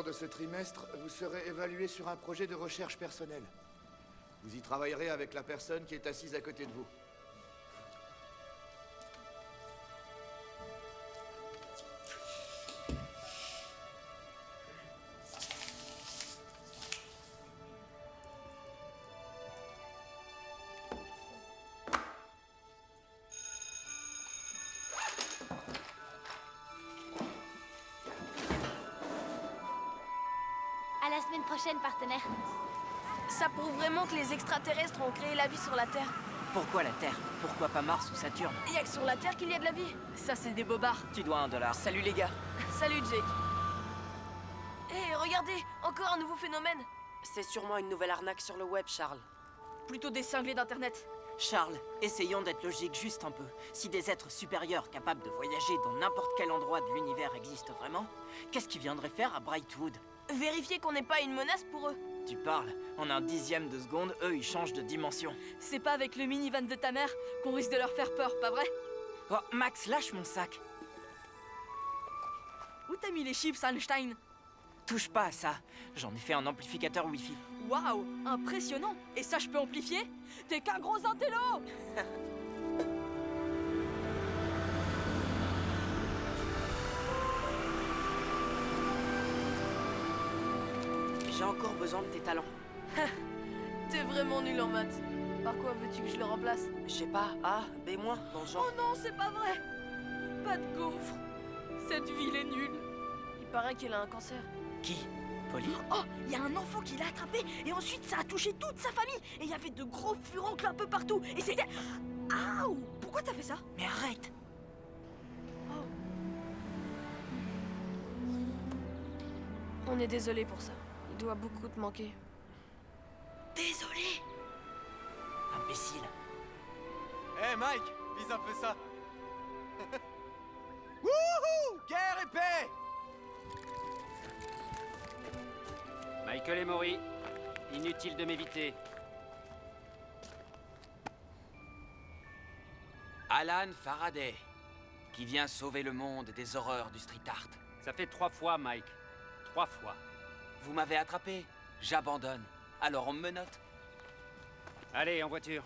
cours de ce trimestre, vous serez évalué sur un projet de recherche personnelle. Vous y travaillerez avec la personne qui est assise à côté de vous. À la semaine prochaine, partenaire. Ça prouve vraiment que les extraterrestres ont créé la vie sur la Terre. Pourquoi la Terre? Pourquoi pas Mars ou Saturne? Y a que sur la Terre qu'il y a de la vie. Ça, c'est des bobards. Tu dois $1. Salut les gars. Salut, Jake. Hé, regardez, encore un nouveau phénomène. C'est sûrement une nouvelle arnaque sur le web, Charles. Plutôt des cinglés d'Internet. Charles, essayons d'être logiques juste un peu. Si des êtres supérieurs capables de voyager dans n'importe quel endroit de l'univers existent vraiment, qu'est-ce qu'ils viendraient faire à Brightwood? Vérifier qu'on n'est pas une menace pour eux. Tu parles, en un dixième de seconde, eux ils changent de dimension. C'est pas avec le minivan de ta mère qu'on risque de leur faire peur, pas vrai? Oh, Max, lâche mon sac. Où t'as mis les chips, Einstein? Touche pas à ça, j'en ai fait un amplificateur Wi-Fi. Waouh, impressionnant. Et ça, je peux amplifier? T'es qu'un gros intello. J'ai encore besoin de tes talents. T'es vraiment nul en maths. Par quoi veux-tu que je le remplace? Je sais pas, A, B-, dans le genre. Oh non, c'est pas vrai. Pas de gaufre. Cette ville est nulle. Il paraît qu'elle a un cancer. Qui? Polly? Oh, il y a un enfant qui l'a attrapé et ensuite ça a touché toute sa famille. Et il y avait de gros furoncles un peu partout. Et c'était... Aouh! Pourquoi t'as fait ça? Mais arrête! Oh. On est désolé pour ça. Il doit beaucoup te manquer. Désolé! Imbécile. Hé Mike, vise un peu ça. Wouhou! Guerre et paix! Michael et Maury, inutile de m'éviter. Alan Faraday, qui vient sauver le monde des horreurs du street art. Ça fait 3 fois, Mike. 3 fois. Vous m'avez attrapé, j'abandonne. Alors on me menotte. Allez, en voiture.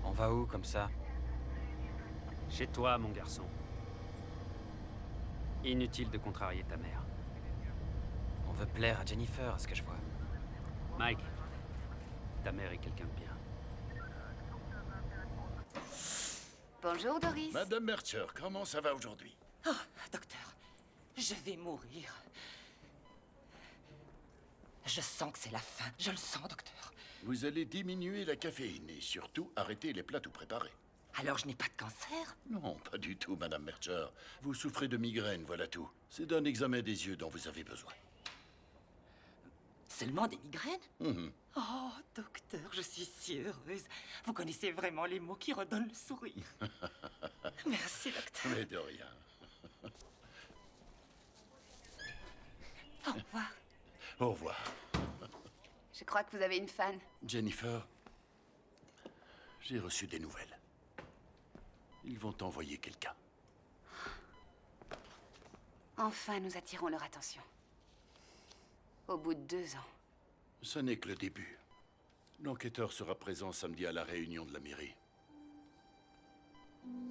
On va où comme ça? Chez toi, mon garçon. Inutile de contrarier ta mère. On veut plaire à Jennifer, à ce que je vois. Mike, ta mère est quelqu'un de bien. Bonjour, Doris. Madame Mercer, comment ça va aujourd'hui? Oh, docteur, je vais mourir. Je sens que c'est la fin. Je le sens, docteur. Vous allez diminuer la caféine et surtout arrêter les plats tout préparés. Alors je n'ai pas de cancer? Non, pas du tout, Madame Mercer. Vous souffrez de migraine, voilà tout. C'est d'un examen des yeux dont vous avez besoin. Seulement des migraines? Mhm. Oh, docteur, je suis si heureuse. Vous connaissez vraiment les mots qui redonnent le sourire. Merci, docteur. Mais de rien. Au revoir. Au revoir. Je crois que vous avez une fan. Jennifer, j'ai reçu des nouvelles. Ils vont envoyer quelqu'un. Enfin, nous attirons leur attention. Au bout de 2 ans. Ce n'est que le début. L'enquêteur sera présent samedi à la réunion de la mairie.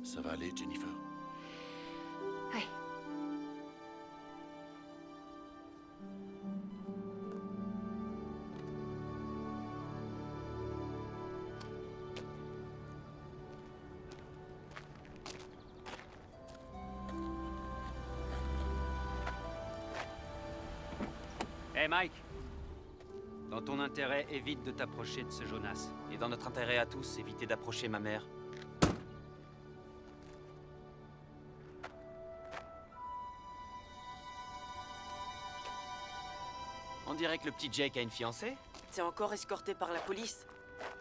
Ça va aller, Jennifer? Oui. Hé, Mike! Dans ton intérêt, évite de t'approcher de ce Jonas. Et dans notre intérêt à tous, évitez d'approcher ma mère. On dirait que le petit Jake a une fiancée. T'es encore escorté par la police.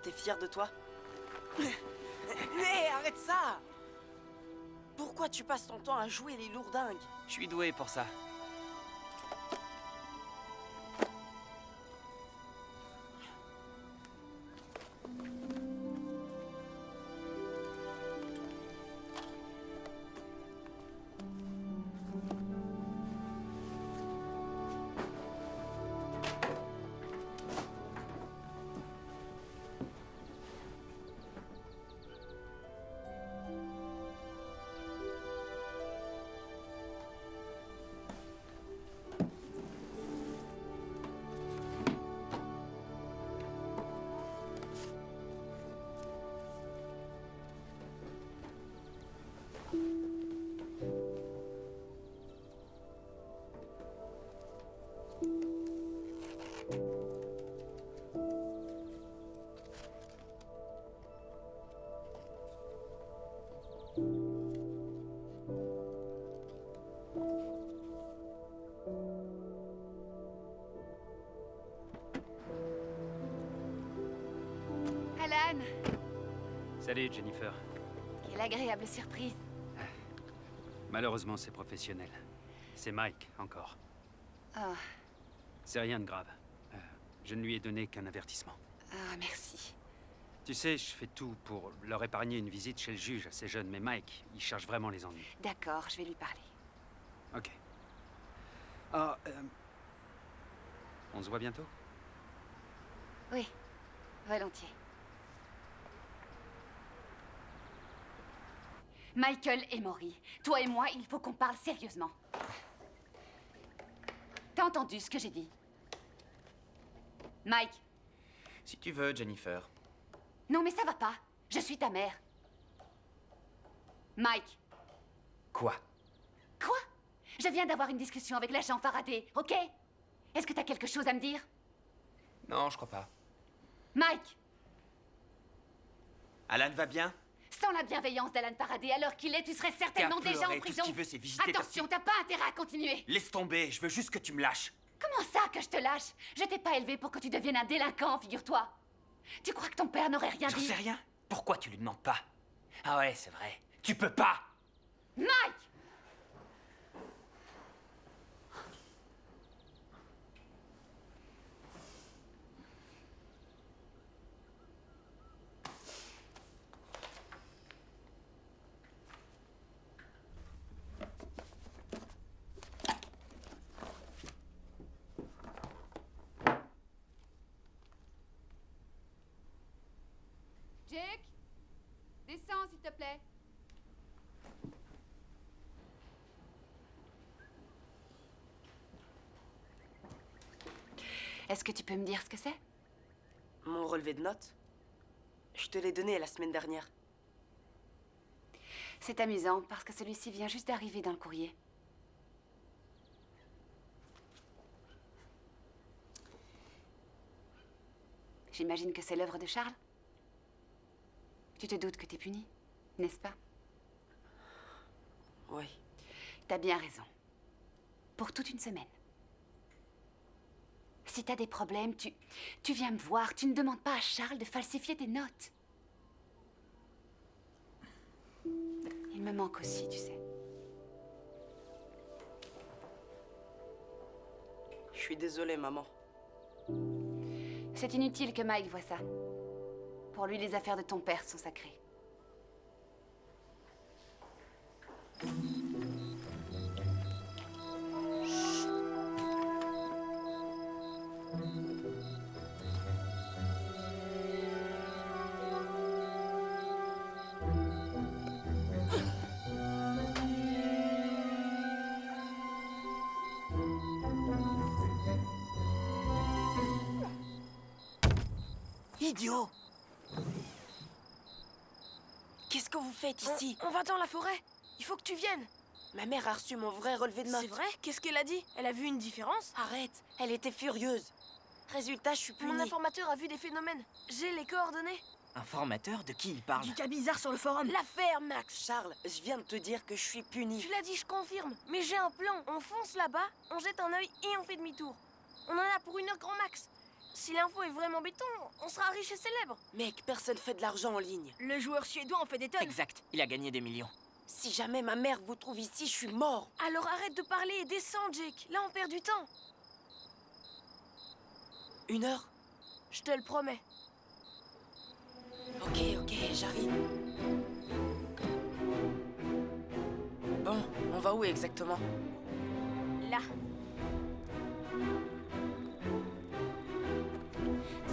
T'es fier de toi? Mais arrête ça! Pourquoi tu passes ton temps à jouer les lourdingues? Je suis doué pour ça. John. Salut, Jennifer. Quelle agréable surprise. Malheureusement, c'est professionnel. C'est Mike, encore. Oh, C'est rien de grave. Je ne lui ai donné qu'un avertissement. merci. Tu sais, je fais tout pour leur épargner une visite chez le juge à ces jeunes, mais Mike, il cherche vraiment les ennuis. D'accord, je vais lui parler. Ok. Ah, on se voit bientôt? Oui, volontiers. Michael et Maury, toi et moi, il faut qu'on parle sérieusement. T'as entendu ce que j'ai dit? Mike. Si tu veux, Jennifer. Non, mais ça va pas. Je suis ta mère. Mike. Quoi? Quoi? Je viens d'avoir une discussion avec l'agent Faraday, ok? Est-ce que t'as quelque chose à me dire? Non, je crois pas. Mike. Alan va bien? Sans la bienveillance d'Alan Faraday, alors qu'il est, tu serais certainement déjà en Tout prison. ce qu'il veut, c'est visiter ta Attention, t'as pas intérêt à continuer. Laisse tomber, je veux juste que tu me lâches. Comment ça que je te lâche? Je t'ai pas élevé pour que tu deviennes un délinquant, figure-toi. Tu crois que ton père n'aurait rien J'en dit? sais rien. Pourquoi tu lui demandes pas? Ah ouais, c'est vrai. Tu peux pas! Mike! Jake, descends s'il te plaît. Est-ce que tu peux me dire ce que c'est? Mon relevé de notes? Je te l'ai donné la semaine dernière. C'est amusant parce que celui-ci vient juste d'arriver dans le courrier. J'imagine que c'est l'œuvre de Charles? Tu te doutes que t'es puni, n'est-ce pas? Oui. T'as bien raison. Pour toute une semaine. Si t'as des problèmes, tu viens me voir. Tu ne demandes pas à Charles de falsifier tes notes. Il me manque aussi, tu sais. Je suis désolée, maman. C'est inutile que Mike voie ça. Pour lui, les affaires de ton père sont sacrées. Idiot! Qu'est-ce que vous faites ici? On va dans la forêt. Il faut que tu viennes. Ma mère a reçu mon vrai relevé de notes. C'est vrai? Qu'est-ce qu'elle a dit? Elle a vu une différence? Arrête, elle était furieuse. Résultat, je suis punie. Mon informateur a vu des phénomènes. J'ai les coordonnées. Un formateur? De qui il parle? Du cas bizarre sur le forum. L'affaire, Max. Charles, je viens de te dire que je suis punie. Tu l'as dit, je confirme. Mais j'ai un plan. On fonce là-bas, on jette un œil et on fait demi-tour. On en a pour 1 heure grand max. Si l'info est vraiment béton, on sera riche et célèbre. Mec, personne fait de l'argent en ligne. Le joueur suédois en fait des tonnes. Exact, il a gagné des millions. Si jamais ma mère vous trouve ici, je suis mort. Alors arrête de parler et descends, Jake. Là, on perd du temps. 1 heure? Je te le promets. Ok, j'arrive. Bon, on va où exactement? Là.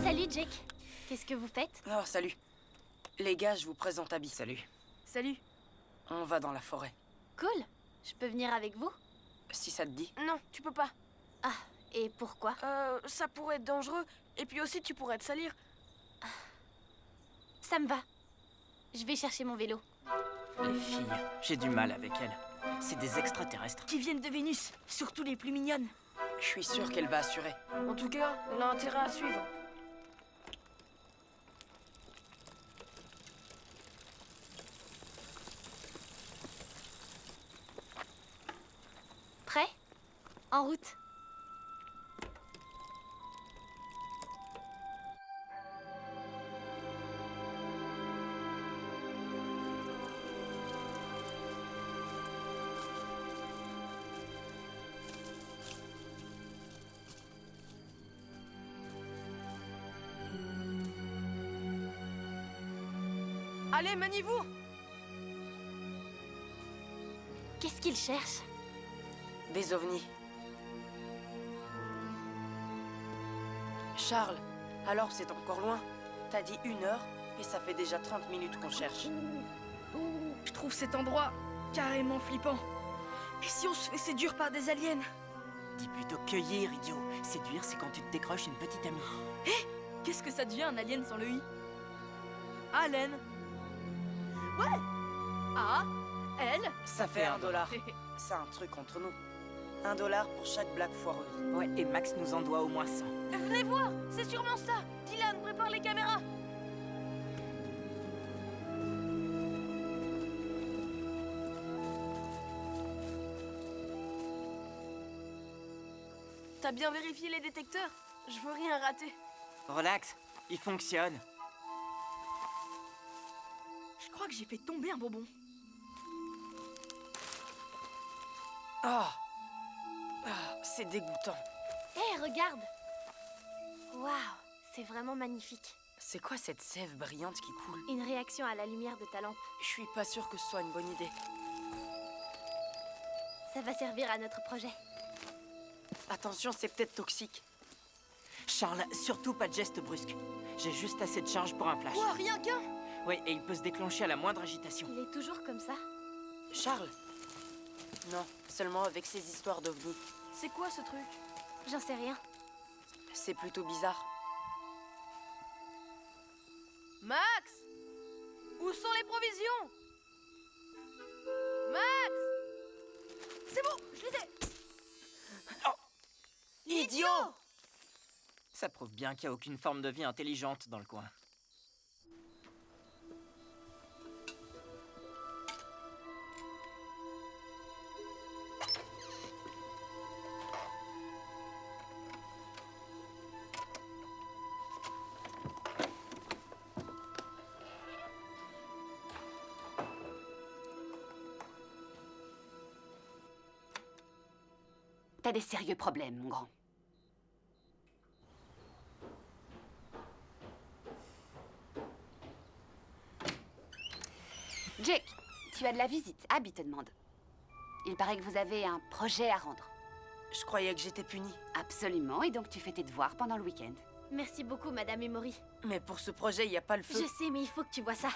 Salut Jake. Qu'est-ce que vous faites? Oh, salut. Les gars, je vous présente Abby. Salut. Salut. On va dans la forêt. Cool. Je peux venir avec vous? Si ça te dit. Non, tu peux pas. Ah, et pourquoi? Ça pourrait être dangereux. Et puis aussi, tu pourrais te salir. Ça me va. Je vais chercher mon vélo. Les filles, j'ai du mal avec elles. C'est des extraterrestres. Qui viennent de Vénus, surtout les plus mignonnes. Je suis sûr qu'elle va assurer. En tout cas, elle a intérêt à suivre. Prêt? En route. Allez, maniez-vous! Qu'est-ce qu'il cherche? Des ovnis. Charles, alors c'est encore loin. T'as dit 1 heure et ça fait déjà 30 minutes qu'on cherche. Je trouve cet endroit carrément flippant. Et si on se fait séduire par des aliens? Dis plutôt cueillir, idiot. Séduire, c'est quand tu te décroches une petite amie. Qu'est-ce que ça devient un alien sans le i? Alien. Ouais. A, L. Ça fait $1. C'est un truc entre nous. $1 pour chaque blague foireuse. Ouais, et Max nous en doit au moins 100. Venez voir, c'est sûrement ça. Dylan, prépare les caméras. T'as bien vérifié les détecteurs? Je veux rien rater. Relax, il fonctionne. Je crois que j'ai fait tomber un bonbon. Ah, c'est dégoûtant. Hé, regarde! Waouh, c'est vraiment magnifique. C'est quoi cette sève brillante qui coule? Une réaction à la lumière de ta lampe. Je suis pas sûre que ce soit une bonne idée. Ça va servir à notre projet. Attention, c'est peut-être toxique. Charles, surtout pas de geste brusque. J'ai juste assez de charge pour un flash. Ouah, rien qu'un! Oui, et il peut se déclencher à la moindre agitation. Il est toujours comme ça? Charles? Non, seulement avec ces histoires d'ovnis. C'est quoi ce truc? J'en sais rien. C'est plutôt bizarre. Max! Où sont les provisions? Max! C'est bon, je les ai! Idiot! Ça prouve bien qu'il n'y a aucune forme de vie intelligente dans le coin. T'as des sérieux problèmes, mon grand. Jake, tu as de la visite. Abby te demande. Il paraît que vous avez un projet à rendre. Je croyais que j'étais punie. Absolument, et donc tu fais tes devoirs pendant le week-end. Merci beaucoup, Madame Emory. Mais pour ce projet, il n'y a pas le feu. Je sais, mais il faut que tu vois ça.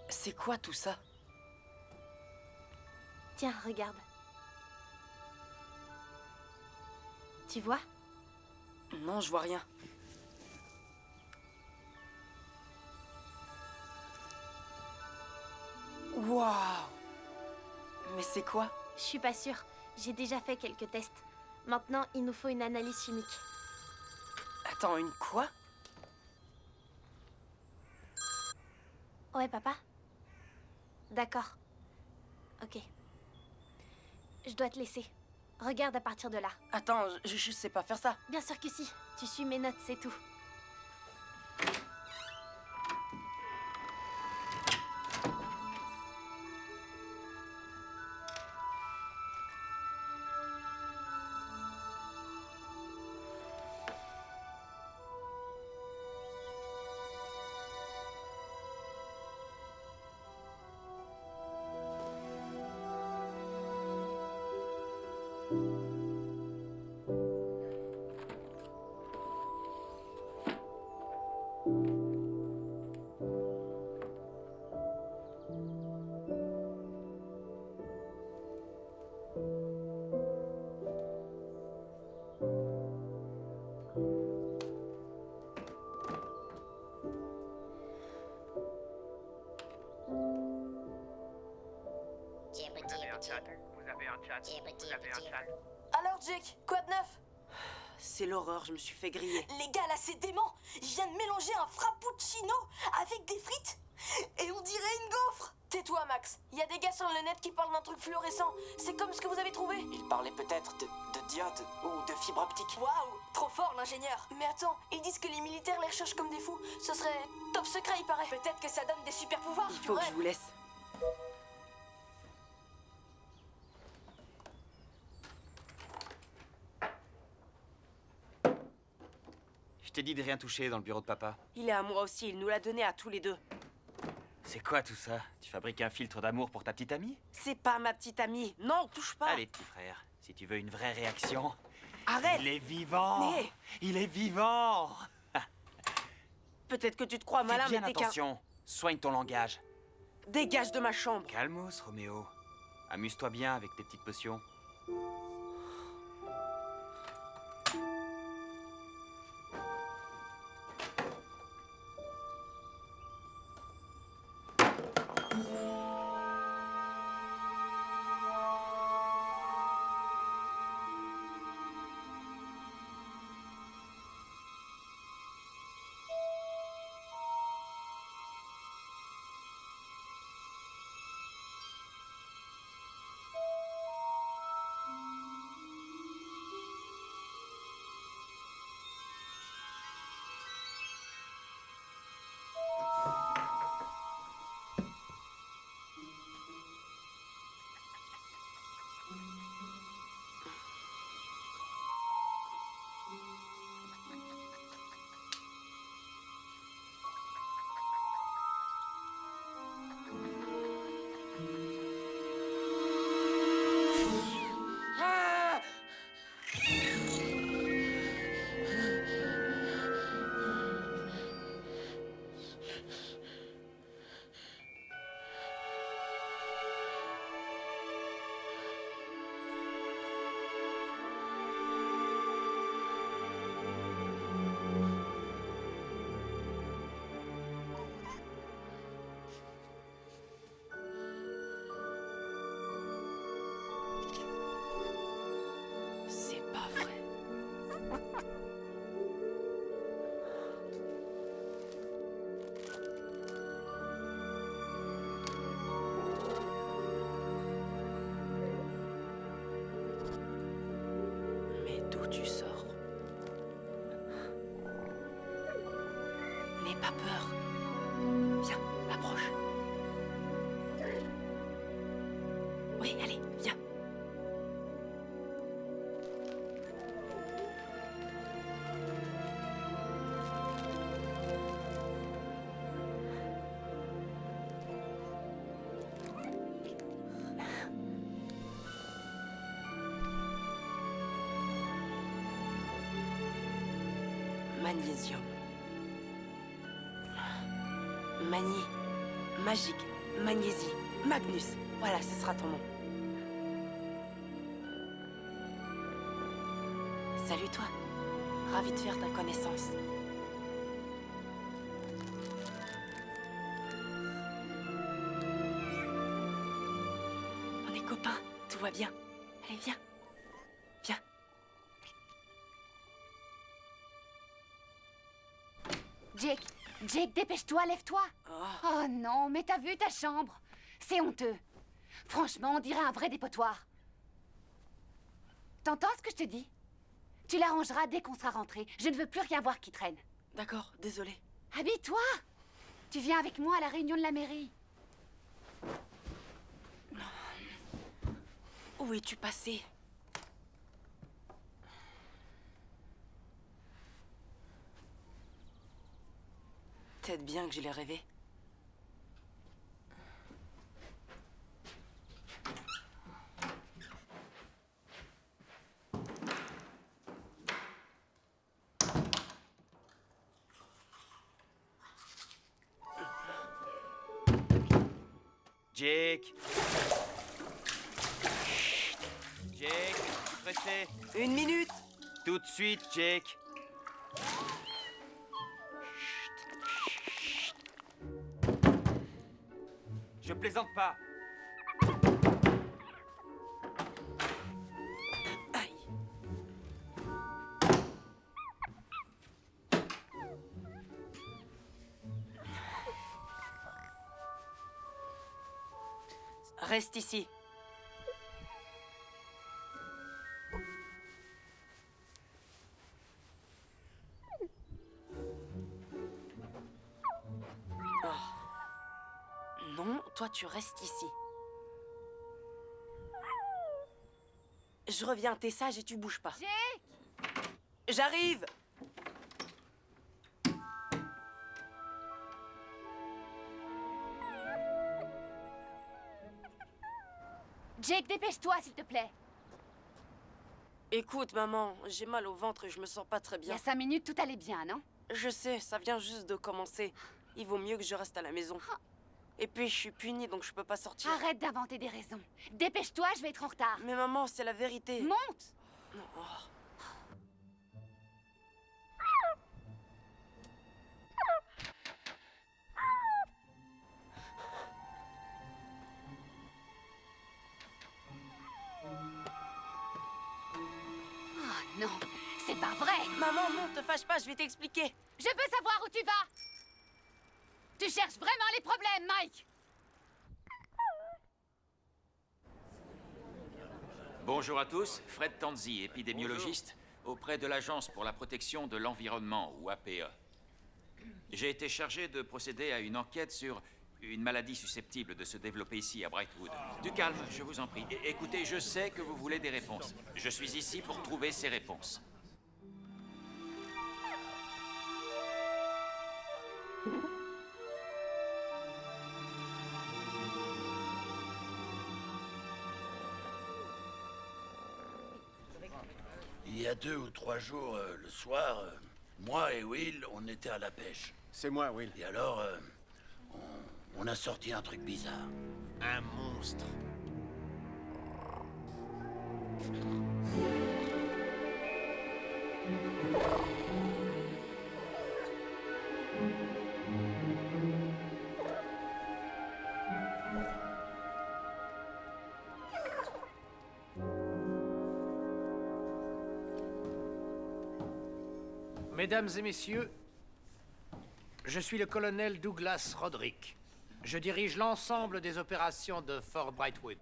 C'est quoi tout ça? Tiens, regarde. Tu vois? Non, je vois rien. Waouh! Mais c'est quoi? Je suis pas sûre. J'ai déjà fait quelques tests. Maintenant, il nous faut une analyse chimique. Attends, une quoi? Ouais, papa? D'accord. Ok. Je dois te laisser. Regarde à partir de là. Attends, je sais pas faire ça. Bien sûr que si. Tu suis mes notes, c'est tout. Alors, Jake, quoi de neuf? C'est l'horreur, je me suis fait griller. Les gars, là, c'est dément. Je viens de mélanger un frappuccino avec des frites et on dirait une gaufre. Tais-toi, Max. Il y a des gars sur le net qui parlent d'un truc fluorescent. C'est comme ce que vous avez trouvé. Il parlait peut-être de diode ou de fibre optique. Waouh, trop fort l'ingénieur. Mais attends, ils disent que les militaires les recherchent comme des fous. Ce serait top secret, il paraît. Peut-être que ça donne des super pouvoirs. Il faut que je vous laisse. t'ai dit de rien toucher dans le bureau de papa. Il est à moi aussi, il nous l'a donné à tous les deux. C'est quoi tout ça? Tu fabriques un filtre d'amour pour ta petite amie? C'est pas ma petite amie. Non, touche pas. Allez, petit frère, si tu veux une vraie réaction... Arrête. Il est vivant. Mais... Il est vivant. Peut-être que tu te crois malin, Fais bien mais t'es qu'un... attention. Soigne ton langage. Dégage de ma chambre. Calmos, Roméo. Amuse-toi bien avec tes petites potions. C'est pas vrai. Mais d'où tu sors? N'aie pas peur. Viens, approche. Oui, allez, viens. Magnésium. Mani. Magique. Magnésie. Magnus. Voilà, ce sera ton nom. Salut toi. Ravi de faire ta connaissance. On est copains. Tout va bien. Allez, viens. Viens. Jake, Jake, dépêche-toi, lève-toi. Oh non, mais t'as vu ta chambre? C'est honteux. Franchement, on dirait un vrai dépotoir. T'entends ce que je te dis? Tu l'arrangeras dès qu'on sera rentré. Je ne veux plus rien voir qui traîne. D'accord, désolé. Habille-toi. Tu viens avec moi à la réunion de la mairie. Où es-tu passé? Peut-être bien que je l'ai rêvé. Jake. Jake, je suis pressé. 1 minute. Tout de suite, Jake. Je plaisante pas. Aïe. Reste ici. Non, toi tu restes ici. Je reviens, t'es sage et tu bouges pas. Jake! J'arrive! Jake, dépêche-toi, s'il te plaît. Écoute, maman, j'ai mal au ventre et je me sens pas très Il y bien. a 5 minutes, tout allait bien, non? Je sais, ça vient juste de commencer. Il vaut mieux que je reste à la maison. Et puis, je suis punie, donc je peux pas sortir. Arrête d'inventer des raisons. Dépêche-toi, je vais être en retard. Mais maman, c'est la vérité. Monte! Non. Oh. Oh non, c'est pas vrai! Maman, non, te fâche pas, je vais t'expliquer. Je veux savoir où tu vas! Tu cherches vraiment les problèmes, Mike! Bonjour à tous, Fred Tanzi, épidémiologiste auprès de l'Agence pour la protection de l'environnement, ou APE. J'ai été chargé de procéder à une enquête sur une maladie susceptible de se développer ici à Brightwood. Du calme, je vous en prie. Écoutez, je sais que vous voulez des réponses. Je suis ici pour trouver ces réponses. Il y a 2 ou 3 jours, le soir, moi et Will, on était à la pêche. C'est moi, Will. Et alors, on a sorti un truc bizarre. Un monstre. Mesdames et messieurs, je suis le colonel Douglas Roderick. Je dirige l'ensemble des opérations de Fort Brightwood.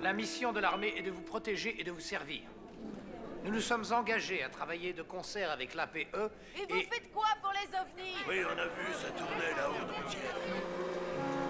La mission de l'armée est de vous protéger et de vous servir. Nous nous sommes engagés à travailler de concert avec l'APE Et vous faites quoi pour les ovnis? Oui, on a vu, ça tournait là-haut dans le ciel.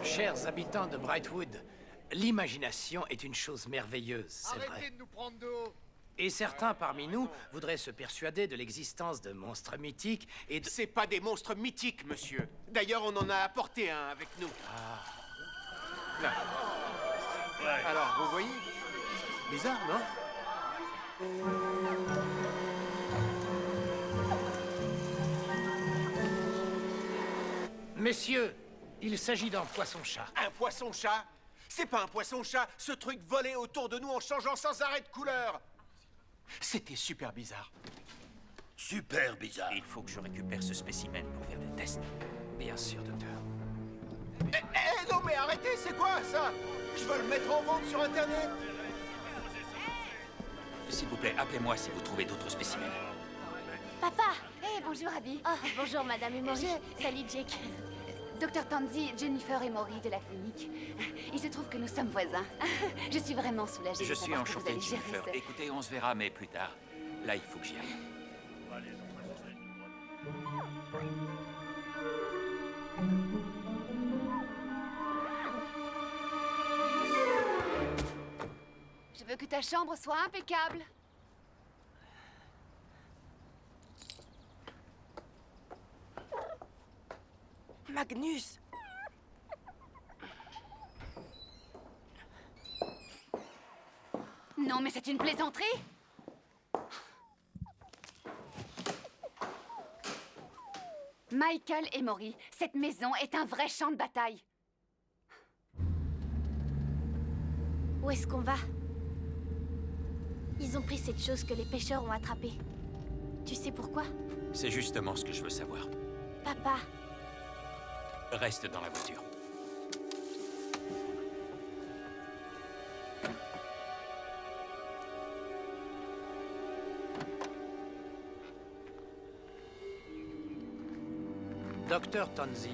Chers habitants de Brightwood, l'imagination est une chose merveilleuse, c'est vrai. Arrêtez de nous prendre de haut. Et certains parmi nous voudraient se persuader de l'existence de monstres mythiques et de... C'est pas des monstres mythiques, monsieur. D'ailleurs, on en a apporté un avec nous. Là. Alors, vous voyez? Bizarre, non? Messieurs, il s'agit d'un poisson-chat. Un poisson-chat? C'est pas un poisson-chat. Ce truc volait autour de nous en changeant sans arrêt de couleur. C'était super bizarre. Super bizarre. Il faut que je récupère ce spécimen pour faire des tests. Bien sûr, docteur. Non mais arrêtez, c'est quoi ça? Je veux le mettre en vente sur Internet. S'il vous plaît, appelez-moi si vous trouvez d'autres spécimens. Papa! Hé, bonjour, Abby. Oh, bonjour, Madame Emory. Salut, Jake. Docteur Tanzi, Jennifer et Maury de la clinique. Il se trouve que nous sommes voisins. Je suis vraiment soulagée Je de suis savoir que vous enchanté, allez gérer Jennifer. ce- Écoutez, on se verra, mais plus tard. Là, il faut que j'y aille. Je veux que ta chambre soit impeccable. Magnus! Non, mais c'est une plaisanterie. Michael et Maury, cette maison est un vrai champ de bataille. Où est-ce qu'on va? Ils ont pris cette chose que les pêcheurs ont attrapée. Tu sais pourquoi? C'est justement ce que je veux savoir. Papa, Reste dans la voiture. Docteur Tanzi,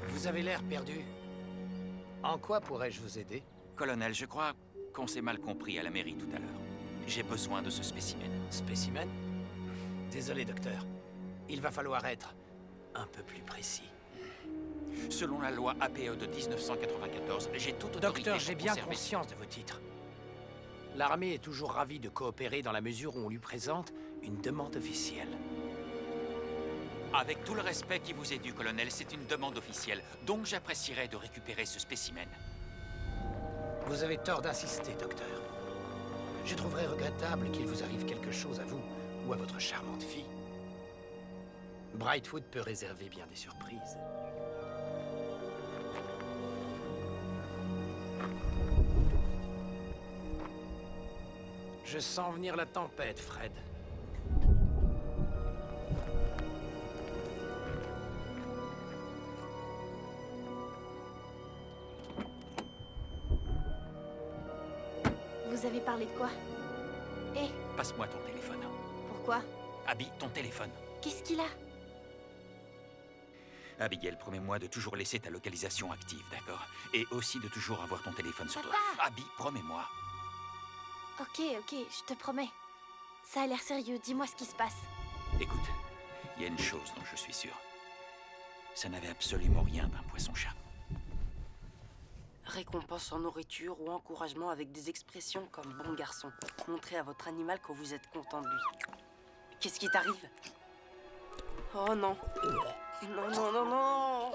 vous avez l'air perdu. En quoi pourrais-je vous aider? Colonel, je crois qu'on s'est mal compris à la mairie tout à l'heure. J'ai besoin de ce spécimen. Spécimen? Désolé, docteur. Il va falloir être un peu plus précis. Selon la loi APE de 1994, j'ai toute autorité Docteur, pour j'ai bien conserver- conscience de vos titres. L'armée est toujours ravie de coopérer dans la mesure où on lui présente une demande officielle. Avec tout le respect qui vous est dû, colonel, c'est une demande officielle. Donc j'apprécierais de récupérer ce spécimen. Vous avez tort d'insister, docteur. Je trouverais regrettable qu'il vous arrive quelque chose à vous ou à votre charmante fille. Brightwood peut réserver bien des surprises. Je sens venir la tempête, Fred. Vous avez parlé de quoi? Eh, Passe-moi ton téléphone. pourquoi? Abby, ton téléphone. Qu'est-ce qu'il a? Abigail, promets-moi de toujours laisser ta localisation active, d'accord? Et aussi de toujours avoir ton téléphone sur toi. Papa! Abby, promets-moi. Ok, je te promets. Ça a l'air sérieux, dis-moi ce qui se passe. Écoute, il y a une chose dont je suis sûr. Ça n'avait absolument rien d'un poisson-chat. Récompense en nourriture ou encouragement avec des expressions comme bon garçon. Montrez à votre animal que vous êtes content de lui. Qu'est-ce qui t'arrive? Oh non. Non, non, non, non.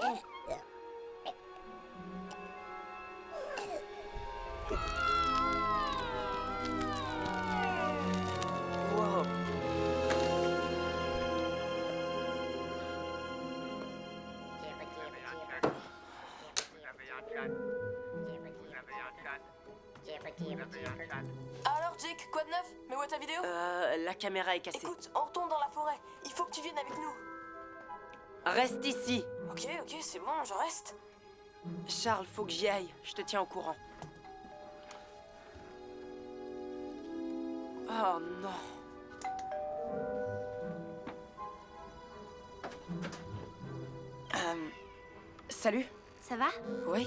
Wow. Alors Jake, quoi de neuf? Mais où est ta vidéo? La caméra est cassée. Écoute, on retourne dans la forêt. Il faut que tu viennes avec nous. Reste ici. Ok, c'est bon, je reste. Charles, faut que j'y aille. Je te tiens au courant. Oh non. Salut. Ça va? Oui?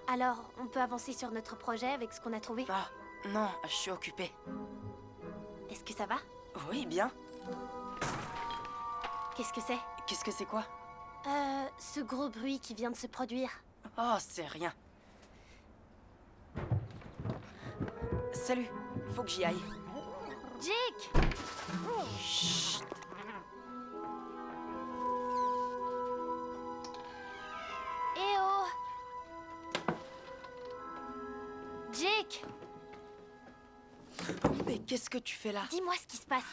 Alors, on peut avancer sur notre projet avec ce qu'on a trouvé? Ah, non, je suis occupée. Est-ce que ça va? Oui, bien. Qu'est-ce que c'est? Qu'est-ce que c'est quoi? Ce gros bruit qui vient de se produire. Oh, c'est rien. Salut, faut que j'y aille. Jake! Chut. Eh oh! Jake! Mais qu'est-ce que tu fais là? Dis-moi ce qui se passe.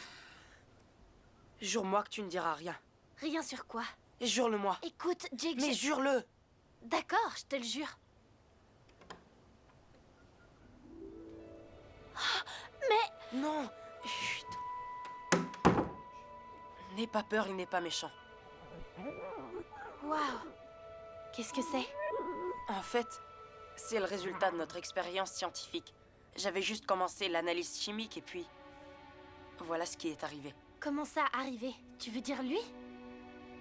Jure-moi que tu ne diras rien. Rien sur quoi? Jure-le-moi. Écoute, Jake, Mais jure-le! D'accord, je te le jure. Mais... Non! Chut. N'aie pas peur, il n'est pas méchant. Waouh! Qu'est-ce que c'est? En fait, c'est le résultat de notre expérience scientifique. J'avais juste commencé l'analyse chimique et puis... Voilà ce qui est arrivé. Comment ça arrivé? Tu veux dire lui?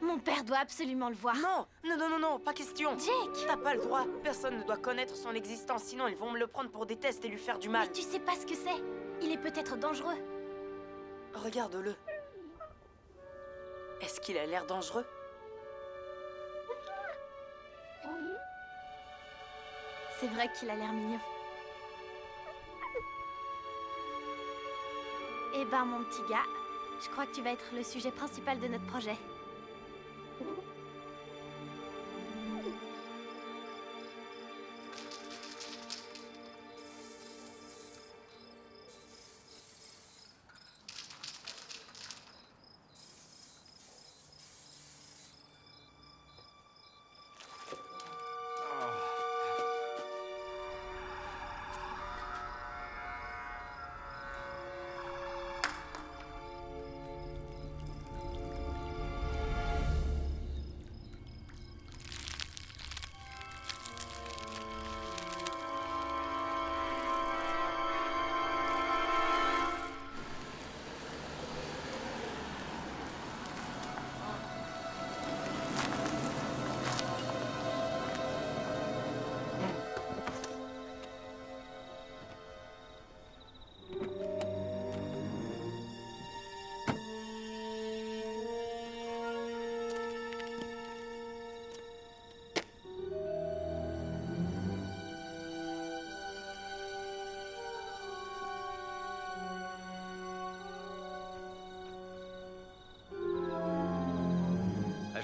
Mon père doit absolument le voir. Non! Non, non, non, non, pas question! Jake! T'as pas le droit. Personne ne doit connaître son existence, sinon ils vont me le prendre pour des tests et lui faire du mal. Mais tu sais pas ce que c'est. Il est peut-être dangereux. Regarde-le. Est-ce qu'il a l'air dangereux? C'est vrai qu'il a l'air mignon. Eh ben, mon petit gars, je crois que tu vas être le sujet principal de notre projet.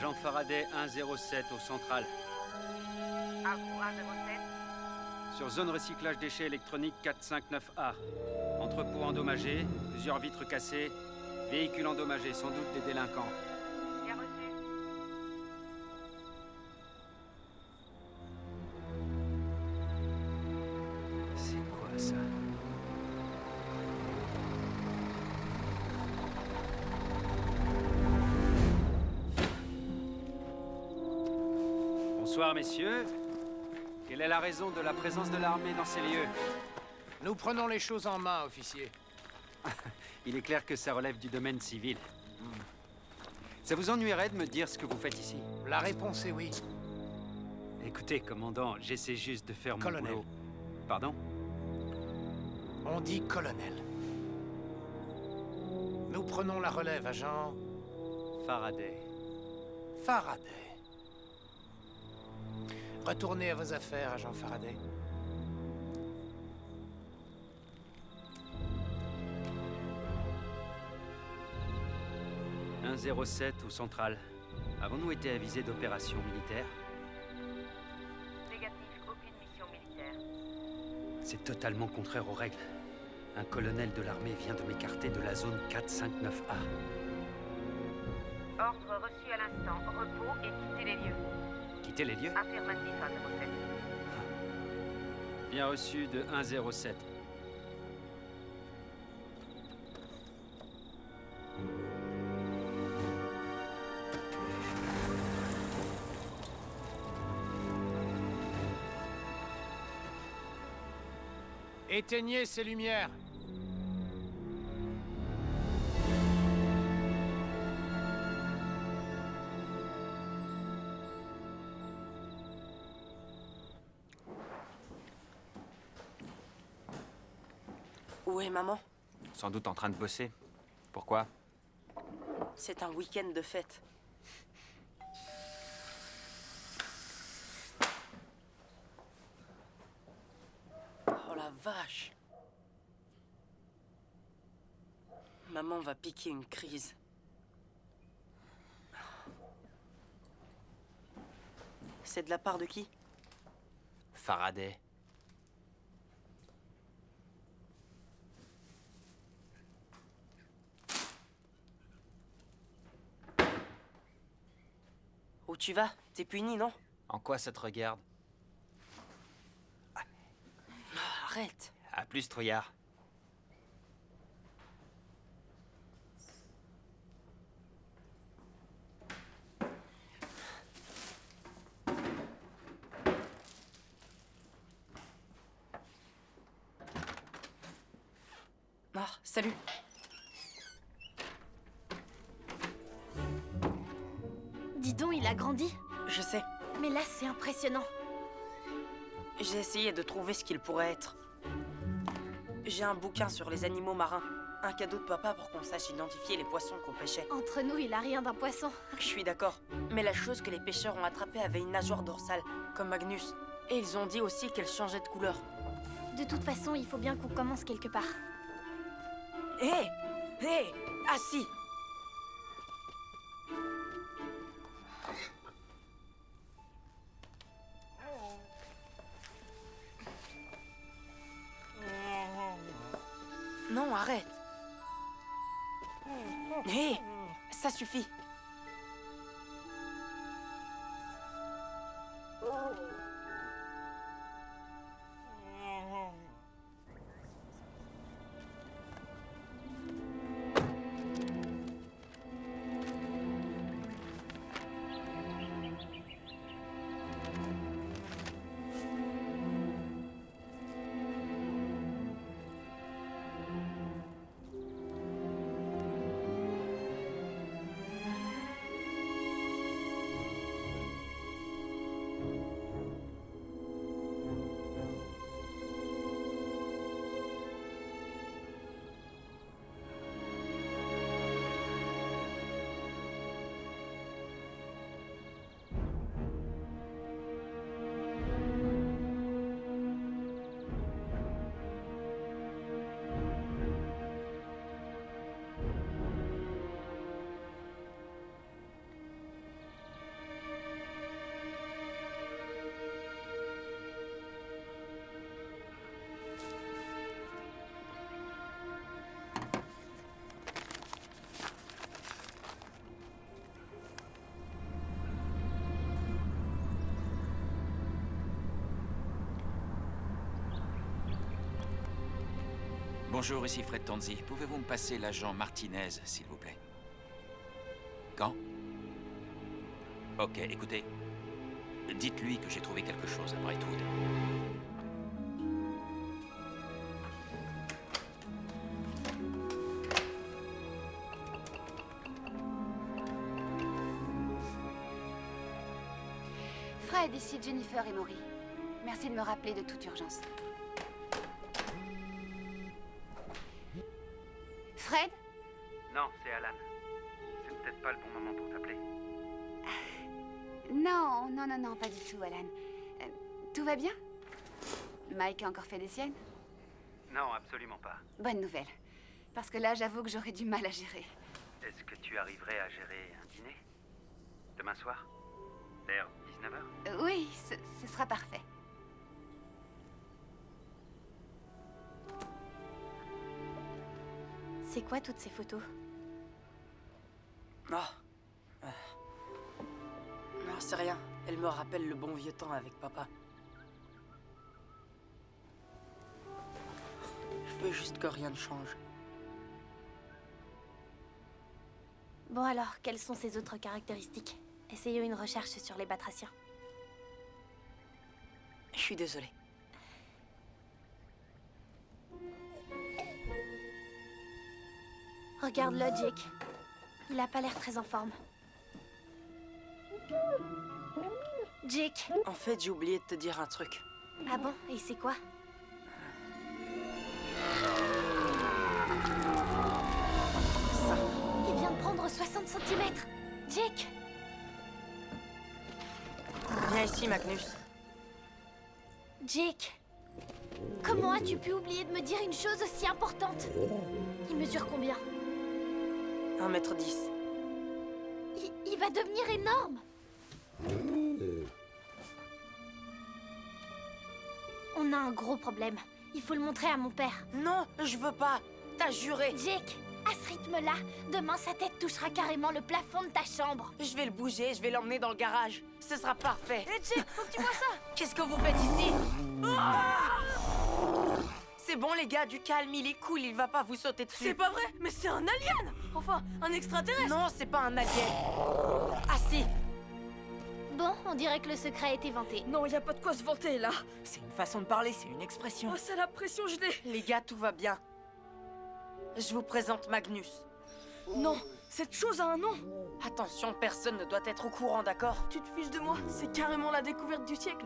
Agent Faraday 107 au central. À vous, 107. Sur zone recyclage déchets électroniques 459A. Entrepôt endommagé, plusieurs vitres cassées, véhicule endommagé, sans doute des délinquants. Bien reçu. C'est quoi ça? Bonsoir, messieurs. Quelle est la raison de la présence de l'armée dans ces lieux? Nous prenons les choses en main, officier. Il est clair que ça relève du domaine civil. Ça vous ennuierait de me dire ce que vous faites ici? La réponse est oui. Écoutez, commandant, j'essaie juste de faire mon Colonel. boulot. Pardon? On dit colonel. Nous prenons la relève, agent Faraday. Faraday. Retournez à vos affaires, agent Faraday. « 107 ou centrale. Avons-nous été avisés d'opérations militaires? Négatif, aucune mission militaire. C'est totalement contraire aux règles. Un colonel de l'armée vient de m'écarter de la zone 459A. Ordre reçu à l'instant. Repos et quitter les lieux. Quitter les lieux? Affirmatif, 107. Bien reçu de 107. Éteignez ces lumières. Où est maman? Sans doute en train de bosser. Pourquoi? C'est un week-end de fête. Oh la vache! Maman va piquer une crise. C'est de la part de qui? Faraday. Où tu vas? T'es puni, non? En quoi ça te regarde? Arrête! À plus, trouillard. Ah, salut! Dis donc, il a grandi. Je sais. Mais là, c'est impressionnant. J'ai essayé de trouver ce qu'il pourrait être. J'ai un bouquin sur les animaux marins. Un cadeau de papa pour qu'on sache identifier les poissons qu'on pêchait. Entre nous, il a rien d'un poisson. Je suis d'accord. Mais la chose que les pêcheurs ont attrapée avait une nageoire dorsale, comme Magnus. Et ils ont dit aussi qu'elle changeait de couleur. De toute façon, il faut bien qu'on commence quelque part. Hé! Hé! Assis! Non, arrête! Hé! Ça suffit! Bonjour, ici Fred Tanzi. Pouvez-vous me passer l'agent Martinez, s'il vous plaît? Quand? Ok, écoutez. Dites-lui que j'ai trouvé quelque chose à Brightwood. Fred, ici Jennifer et Maury. Merci de me rappeler de toute urgence. Fred? Non, c'est Alan. C'est peut-être pas le bon moment pour t'appeler. Non, non, non, non, pas du tout, Alan. Tout va bien? Mike a encore fait des siennes? Non, absolument pas. Bonne nouvelle. Parce que là, j'avoue que j'aurais du mal à gérer. Est-ce que tu arriverais à gérer un dîner? Demain soir? Vers 19h? Oui, ce sera parfait. C'est quoi toutes ces photos? Non, c'est rien. Elle me rappelle le bon vieux temps avec papa. Je veux juste que rien ne change. Bon alors, quelles sont ces autres caractéristiques? Essayons une recherche sur les batraciens. Je suis désolée. Regarde-le, Jake. Il a pas l'air très en forme. Jake! En fait, j'ai oublié de te dire un truc. Ah bon? Et c'est quoi? Ça. Il vient de prendre 60 cm! Jake! Viens ici, Magnus. Jake! Comment as-tu pu oublier de me dire une chose aussi importante? Il mesure combien? 1m10. Il va devenir énorme! On a un gros problème. Il faut le montrer à mon père. Non, je veux pas. T'as juré. Jake, à ce rythme-là, demain sa tête touchera carrément le plafond de ta chambre. Je vais le bouger, je vais l'emmener dans le garage. Ce sera parfait. Hé Jake, faut que tu vois ça! Qu'est-ce que vous faites ici? C'est bon les gars, du calme, il est cool, il va pas vous sauter dessus. C'est pas vrai, mais c'est un alien! Enfin, un extraterrestre! Non, c'est pas un alien. Ah si. Bon, on dirait que le secret a été vanté. Non, y a pas de quoi se vanter là. C'est une façon de parler, c'est une expression. Oh, ça la pression gelée. Les gars, tout va bien. Je vous présente Magnus. Non, cette chose a un nom. Attention, personne ne doit être au courant, d'accord? Tu te fiches de moi, c'est carrément la découverte du siècle.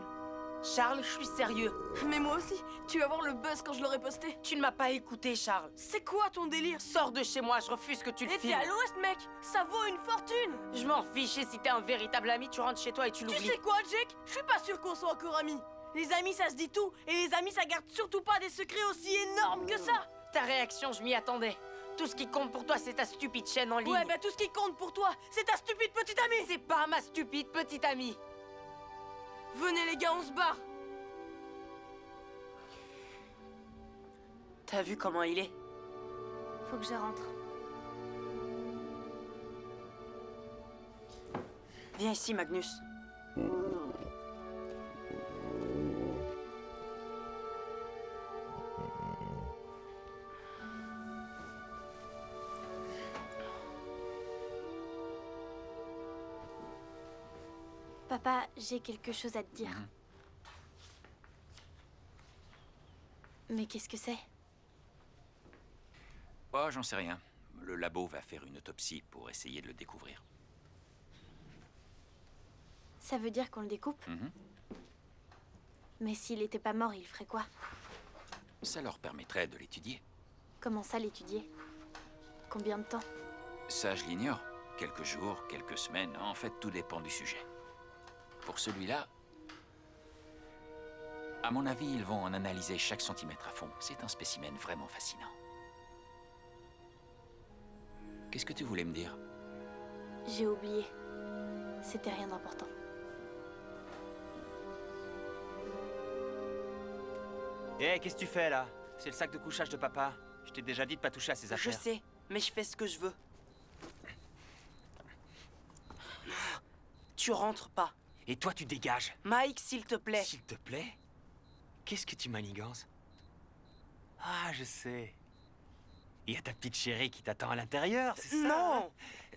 Charles, je suis sérieux. Mais moi aussi, tu vas voir le buzz quand je l'aurai posté. Tu ne m'as pas écouté, Charles. C'est quoi ton délire? Sors de chez moi, je refuse que tu le Et t'es filmes. à l'ouest, mec. Ça vaut une fortune. Je m'en fiche, et si t'es un véritable ami, tu rentres chez toi et tu l'oublies. Tu sais quoi, Jake? Je suis pas sûr qu'on soit encore amis. Les amis, ça se dit tout. Et les amis, ça garde surtout pas des secrets aussi énormes que ça. Ta réaction, je m'y attendais. Tout ce qui compte pour toi, c'est ta stupide chaîne en ligne. Ouais, bah tout ce qui compte pour toi, c'est ta stupide petite amie. C'est pas ma stupide petite amie. Venez les gars, on se barre. T'as vu comment il est? Faut que je rentre. Viens ici, Magnus. Papa, j'ai quelque chose à te dire. Mais qu'est-ce que c'est? Oh, j'en sais rien. Le labo va faire une autopsie pour essayer de le découvrir. Ça veut dire qu'on le découpe? Mais s'il était pas mort, il ferait quoi? Ça leur permettrait de l'étudier. Comment ça, l'étudier? Combien de temps? Ça, je l'ignore. Quelques jours, quelques semaines. En fait, tout dépend du sujet. Pour celui-là, à mon avis, ils vont en analyser chaque centimètre à fond. C'est un spécimen vraiment fascinant. Qu'est-ce que tu voulais me dire? J'ai oublié. C'était rien d'important. Hé, qu'est-ce que tu fais là? C'est le sac de couchage de papa. Je t'ai déjà dit de pas toucher à ses affaires. Je sais, mais je fais ce que je veux. Tu rentres pas. Et toi, tu dégages. Mike, s'il te plaît. S'il te plaît? Qu'est-ce que tu manigances? Ah, je sais. Il y a ta petite chérie qui t'attend à l'intérieur, c'est ça? Non!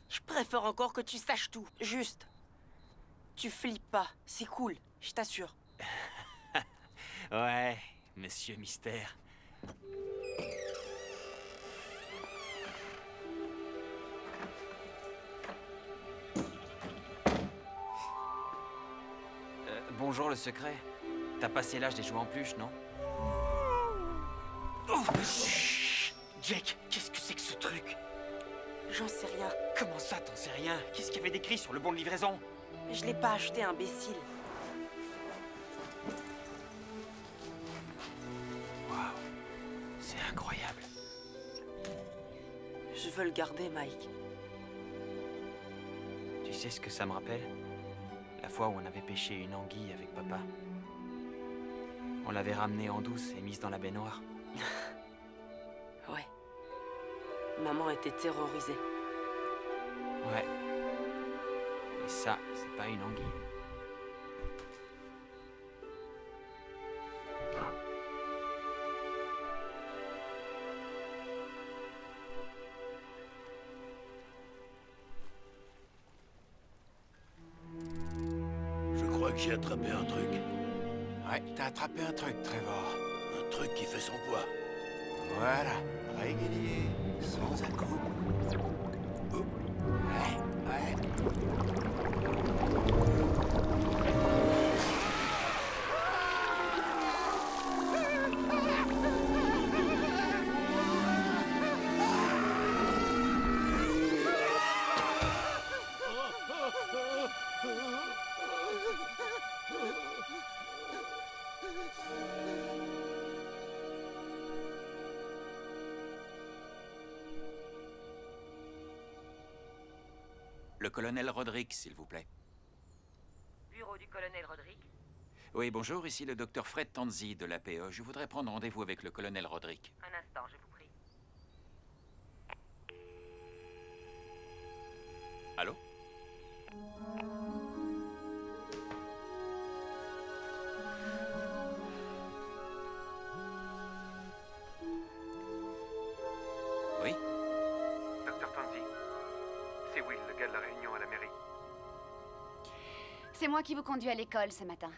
Je préfère encore que tu saches tout. Juste. Tu flippes pas. C'est cool, je t'assure. Ouais, monsieur Mystère. Bonjour le secret. T'as passé l'âge des jouets en peluche, non? Oh, chut. Jake, qu'est-ce que c'est que ce truc? J'en sais rien. Comment ça, t'en sais rien? Qu'est-ce qu'il y avait d'écrit sur le bon de livraison? Je l'ai pas acheté, imbécile. Waouh, c'est incroyable. Je veux le garder, Mike. Tu sais ce que ça me rappelle? La fois où on avait pêché une anguille avec papa. On l'avait ramenée en douce et mise dans la baignoire. Ouais. Maman était terrorisée. Ouais. Et ça, c'est pas une anguille. Je crois que j'ai attrapé un truc. Ouais, t'as attrapé un truc, Trevor. Un truc qui fait son poids. Voilà, régulier, sans à-coups. Ouais, ouais. Le colonel Roderick, s'il vous plaît. Bureau du colonel Roderick. Oui, bonjour, ici le docteur Fred Tanzi de l'APE. Je voudrais prendre rendez-vous avec le colonel Roderick. Un instant, je vous prie. Allô? Oui? Docteur Tanzi, c'est Will, le gars de la réunion à la mairie. C'est moi qui vous conduis à l'école ce matin.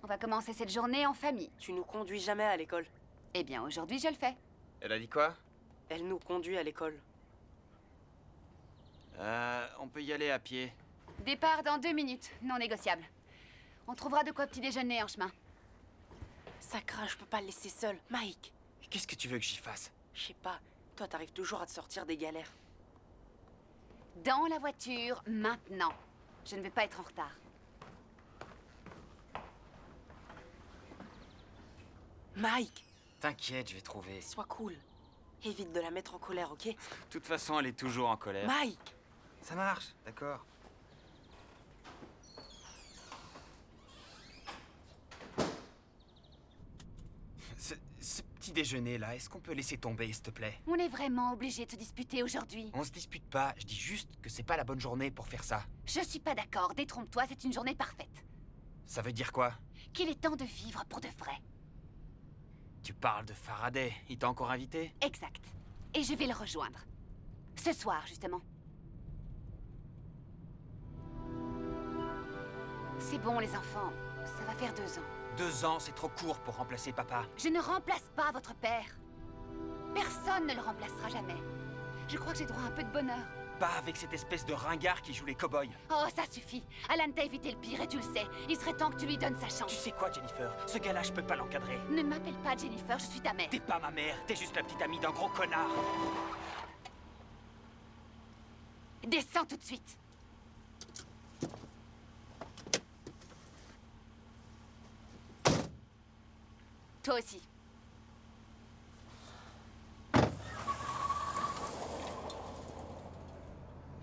On va commencer cette journée en famille. Tu nous conduis jamais à l'école. Eh bien, aujourd'hui, je le fais. Elle a dit quoi? Elle nous conduit à l'école. On peut y aller à pied. Départ dans 2 minutes, non négociable. On trouvera de quoi petit déjeuner en chemin. Ça craint, je peux pas le laisser seul. Mike! Qu'est-ce que tu veux que j'y fasse? Je sais pas. Toi, t'arrives toujours à te sortir des galères. Dans la voiture, maintenant. Je ne vais pas être en retard. Mike! T'inquiète, je vais trouver. Sois cool. Évite de la mettre en colère, ok? De toute façon, elle est toujours en colère. Mike! Ça marche, d'accord. Ce petit déjeuner là, est-ce qu'on peut laisser tomber, s'il te plaît? On est vraiment obligé de se disputer aujourd'hui. On se dispute pas, je dis juste que c'est pas la bonne journée pour faire ça. Je suis pas d'accord, détrompe-toi, c'est une journée parfaite. Ça veut dire quoi? Qu'il est temps de vivre pour de vrai. Tu parles de Faraday, il t'a encore invité? Exact. Et je vais le rejoindre. Ce soir, justement. C'est bon, les enfants. Ça va faire 2 ans. 2 ans, c'est trop court pour remplacer papa. Je ne remplace pas votre père. Personne ne le remplacera jamais. Je crois que j'ai droit à un peu de bonheur. Pas avec cette espèce de ringard qui joue les cow-boys. Oh, ça suffit. Alan t'a évité le pire et tu le sais. Il serait temps que tu lui donnes sa chance. Tu sais quoi, Jennifer? Ce gars-là, je peux pas l'encadrer. Ne m'appelle pas Jennifer, je suis ta mère. T'es pas ma mère, t'es juste la petite amie d'un gros connard. Descends tout de suite. Toi aussi.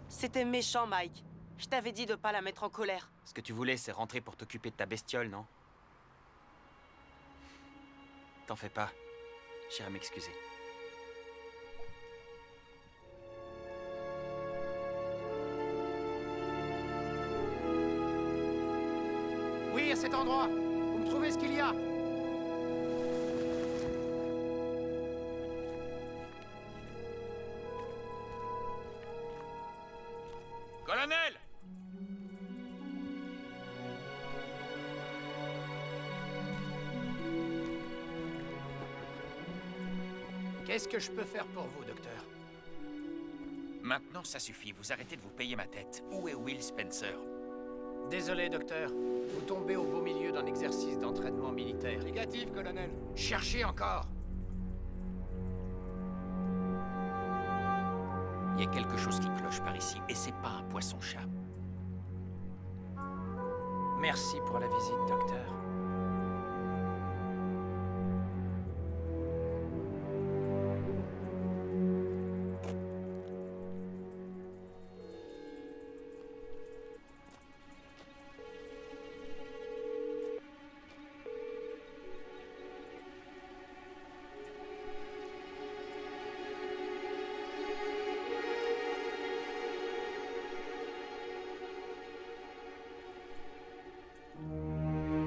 C'était méchant, Mike. Je t'avais dit de pas la mettre en colère. Ce que tu voulais, c'est rentrer pour t'occuper de ta bestiole, non? T'en fais pas. J'irai m'excuser. Oui, à cet endroit. Vous me trouvez ce qu'il y a. Qu'est-ce que je peux faire pour vous, docteur? Maintenant, ça suffit. Vous arrêtez de vous payer ma tête. Où est Will Spencer? Désolé, docteur. Vous tombez au beau milieu d'un exercice d'entraînement militaire. Négatif, colonel. Cherchez encore. Il y a quelque chose qui cloche par ici, et c'est pas un poisson-chat. Merci pour la visite, docteur.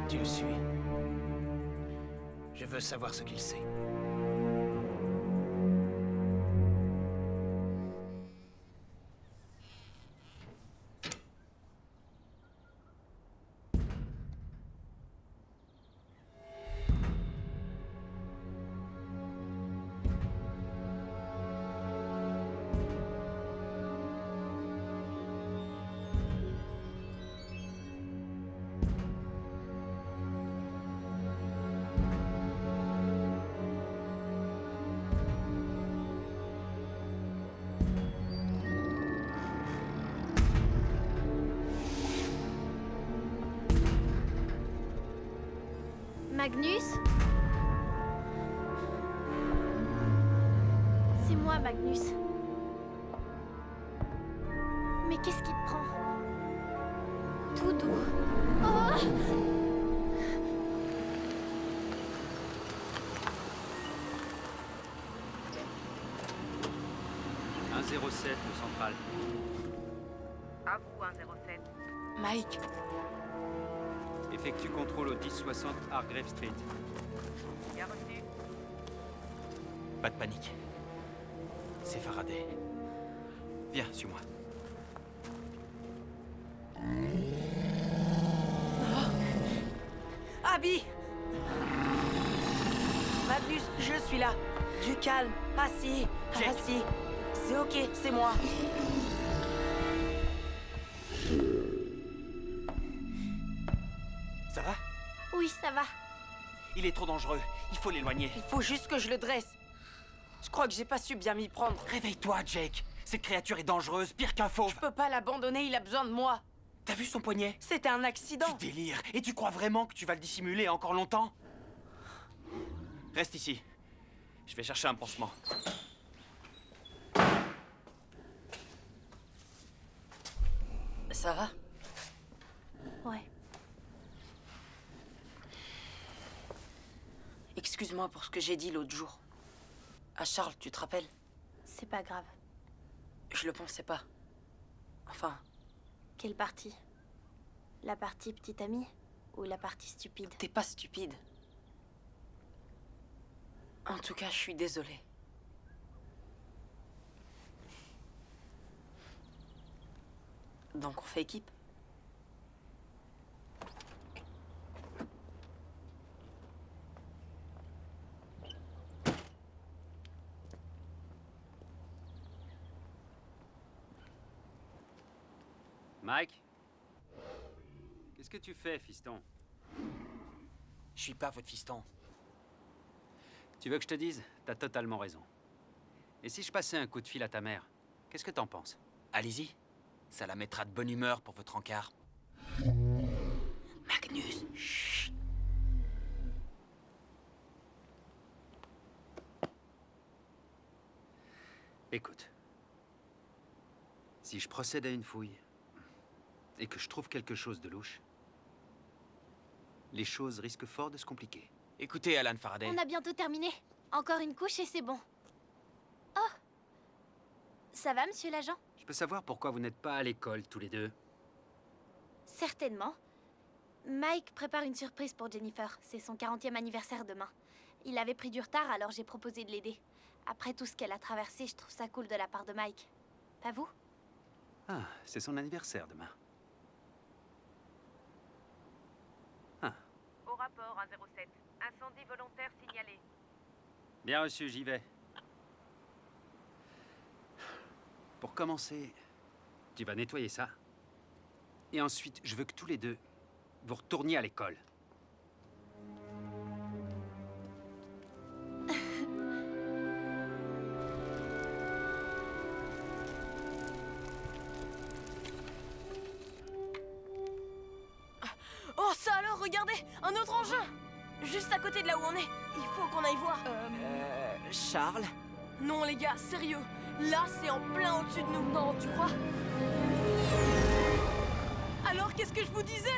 Tu le suis. Je veux savoir ce qu'il sait. Magnus? C'est moi, Magnus. Mais qu'est-ce qui te prend? Tout doux. Oh! 107, le central. À vous, 107. Mike, Effectue contrôle au 1060 Hargrave Street. Bien reçu. Pas de panique. C'est Faraday. Viens, suis-moi. Abby! Magnus, je suis là. Du calme. Assis. Assis. C'est ok, c'est moi. Ça va? Oui, ça va. Il est trop dangereux. Il faut l'éloigner. Il faut juste que je le dresse. Je crois que j'ai pas su bien m'y prendre. Réveille-toi, Jake. Cette créature est dangereuse, pire qu'un fauve. Je peux pas l'abandonner, il a besoin de moi. T'as vu son poignet? C'était un accident. Tu délires. Et tu crois vraiment que tu vas le dissimuler encore longtemps? Reste ici. Je vais chercher un pansement. Ça va? Ouais. Excuse-moi pour ce que j'ai dit l'autre jour. À Charles, tu te rappelles? C'est pas grave. Je le pensais pas. Enfin, Quelle partie? La partie petite amie ou la partie stupide? t'es pas stupide. En tout cas, je suis désolée. Donc on fait équipe? Mike? Qu'est-ce que tu fais, fiston? Je suis pas votre fiston. Tu veux que je te dise? T'as totalement raison. Et si je passais un coup de fil à ta mère, qu'est-ce que t'en penses? Allez-y. Ça la mettra de bonne humeur pour votre encart. Magnus, chut. Écoute. Si je procède à une fouille et que je trouve quelque chose de louche, les choses risquent fort de se compliquer. Écoutez, Alan Faraday. On a bientôt terminé. Encore une couche et c'est bon. Oh! Ça va, monsieur l'agent? Je peux savoir pourquoi vous n'êtes pas à l'école tous les deux? Certainement. Mike prépare une surprise pour Jennifer. C'est son 40e anniversaire demain. Il avait pris du retard, alors j'ai proposé de l'aider. Après tout ce qu'elle a traversé, je trouve ça cool de la part de Mike. Pas vous? Ah, c'est son anniversaire demain. Au rapport, 107. Incendie volontaire signalé. Bien reçu, j'y vais. Pour commencer, tu vas nettoyer ça. Et ensuite, je veux que tous les deux, vous retourniez à l'école. Oh, ça alors, regardez! Un autre engin! Juste à côté de là où on est. Il faut qu'on aille voir. Charles? Non, les gars, sérieux. Là, c'est en plein au-dessus de nous. Non, tu crois? Alors, qu'est-ce que je vous disais?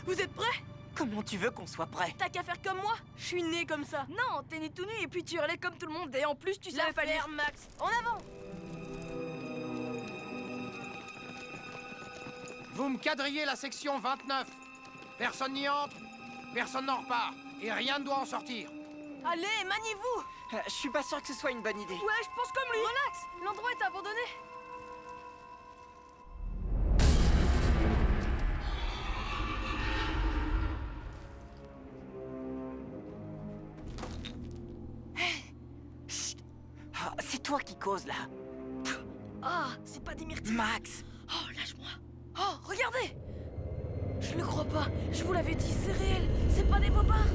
Vous êtes prêts? Comment tu veux qu'on soit prêts? T'as qu'à faire comme moi. Je suis né comme ça. Non, t'es né tout nu et puis tu hurlais comme tout le monde. Et en plus, tu savais pas lire. Max. En avant! Vous me quadrillez la section 29. Personne n'y entre, personne n'en repart. Et rien ne doit en sortir. Allez, maniez-vous! Je suis pas sûr que ce soit une bonne idée. Ouais, je pense comme lui. Relax, l'endroit est abandonné. C'est toi qui causes, là. Ah, c'est pas des myrtilles. Max! Oh, lâche-moi. Oh, regardez! Je le crois pas. Je vous l'avais dit, c'est réel. C'est pas des bobards.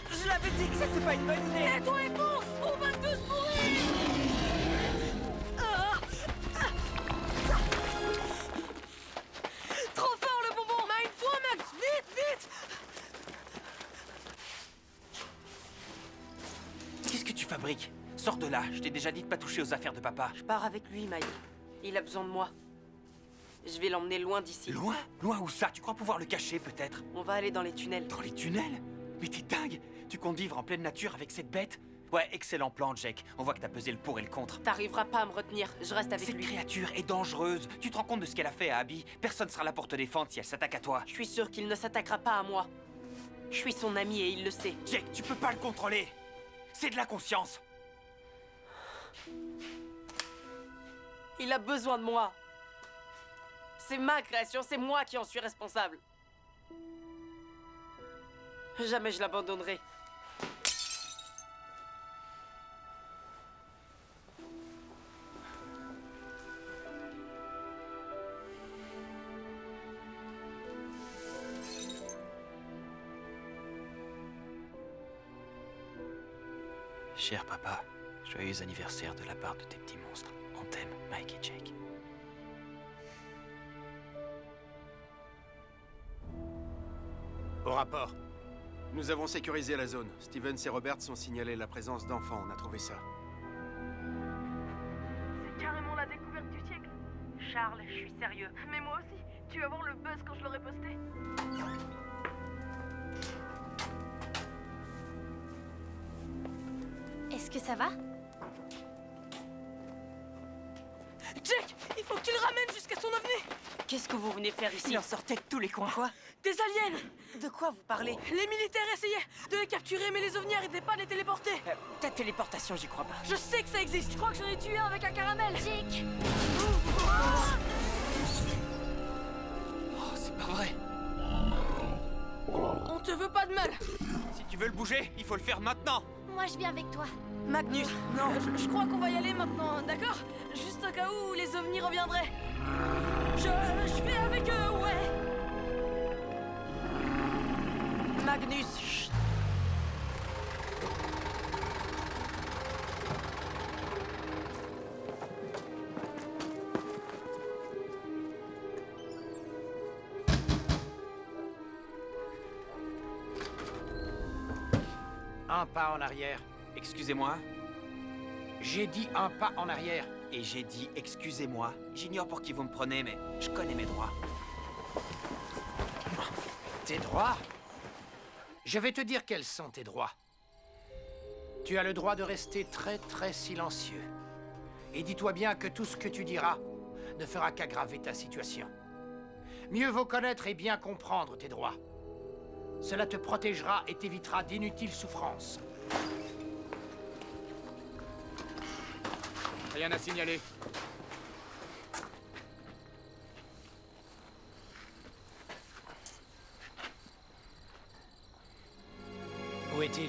Je l'avais dit que c'était pas une bonne idée. Tais-toi et fonce! On va tous mourir! Trop fort le bonbon! Mine-toi, Max! Vite, vite! Qu'est-ce que tu fabriques? Sors de là, je t'ai déjà dit de pas toucher aux affaires de papa. Je pars avec lui, Mike. Il a besoin de moi. Je vais l'emmener loin d'ici. Loin? Loin où ça? Tu crois pouvoir le cacher, peut-être? On va aller dans les tunnels. Dans les tunnels? Mais t'es dingue! Tu comptes vivre en pleine nature avec cette bête? Ouais, excellent plan, Jake. On voit que t'as pesé le pour et le contre. T'arriveras pas à me retenir, je reste avec lui. Cette créature est dangereuse. Tu te rends compte de ce qu'elle a fait à Abby? Personne sera là pour te défendre si elle s'attaque à toi. Je suis sûr qu'il ne s'attaquera pas à moi. Je suis son ami et il le sait. Jake, tu peux pas le contrôler. C'est de la conscience. Il a besoin de moi. C'est ma création, c'est moi qui en suis responsable. Jamais je l'abandonnerai. Cher papa, joyeux anniversaire de la part de tes petits monstres. On t'aime, Mike et Jake. Au rapport. Nous avons sécurisé la zone. Stevens et Roberts ont signalé la présence d'enfants. On a trouvé ça. C'est carrément la découverte du siècle. Charles, je suis sérieux. Mais moi aussi. Tu vas voir le buzz quand je l'aurai posté. Est-ce que ça va? Jake, il faut que tu le ramènes jusqu'à son ovni. Qu'est-ce que vous venez faire ici? Il en sortait de tous les coins. Quoi? Des aliens. De quoi vous parlez? Les militaires essayaient de les capturer, mais les ovnis n'arrivaient pas à les téléporter. Ta téléportation, j'y crois pas. Je sais que ça existe. Je crois que j'en ai tué un avec un caramel. Jake! Oh, c'est pas vrai. On te veut pas de mal. Si tu veux le bouger, il faut le faire maintenant. Moi, je viens avec toi. Magnus, Non, je crois qu'on va y aller maintenant, d'accord? Juste au cas où les ovnis reviendraient. Je vais avec eux, ouais. Magnus, chut. Un pas en arrière. Excusez-moi. J'ai dit un pas en arrière. Et j'ai dit excusez-moi. J'ignore pour qui vous me prenez, mais je connais mes droits. Tes droits? Je vais te dire quels sont tes droits. Tu as le droit de rester très très silencieux. Et dis-toi bien que tout ce que tu diras ne fera qu'aggraver ta situation. Mieux vaut connaître et bien comprendre tes droits. Cela te protégera et t'évitera d'inutiles souffrances. Rien à signaler. Où est-il?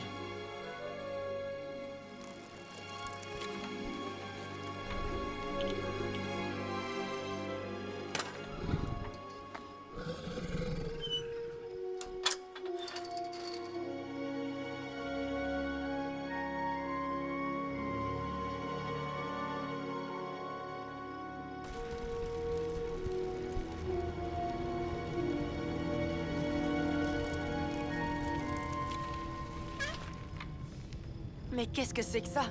Mais qu'est-ce que c'est que ça?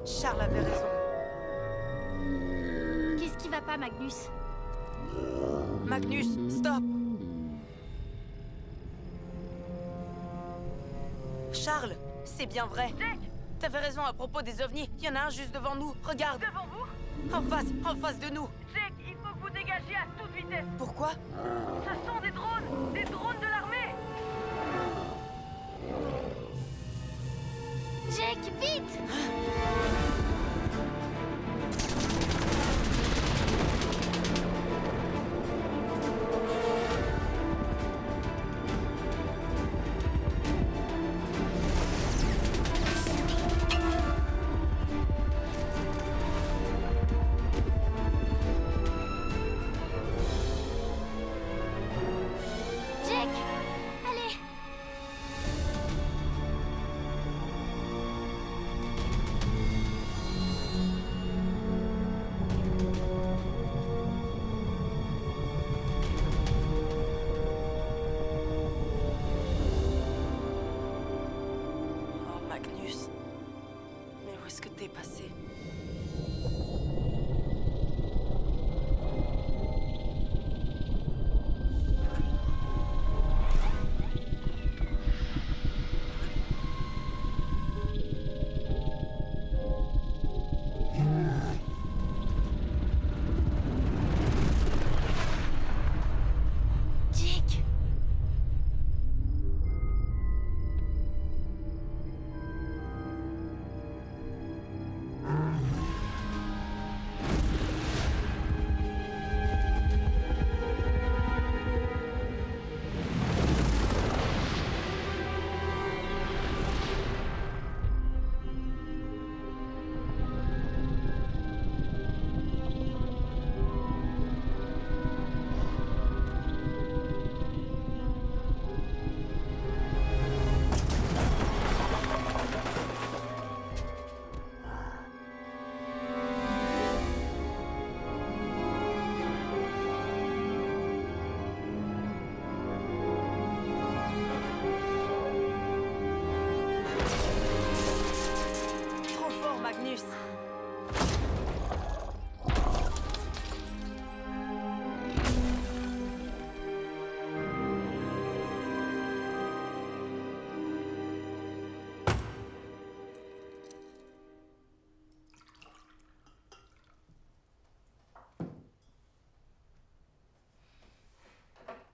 Charles avait raison. Qu'est-ce qui va pas, Magnus? Magnus, stop! Charles, c'est bien vrai. T'avais raison à propos des ovnis. Il y en a un juste devant nous. Regarde. Devant vous? En face de nous. Jake, il faut que vous dégagiez à toute vitesse. Pourquoi? Ce sont des drones de l'armée. Jake, vite! Jake, allez! Oh, Magnus. Mais où est-ce que t'es passé? Jake! Trop fort, Magnus.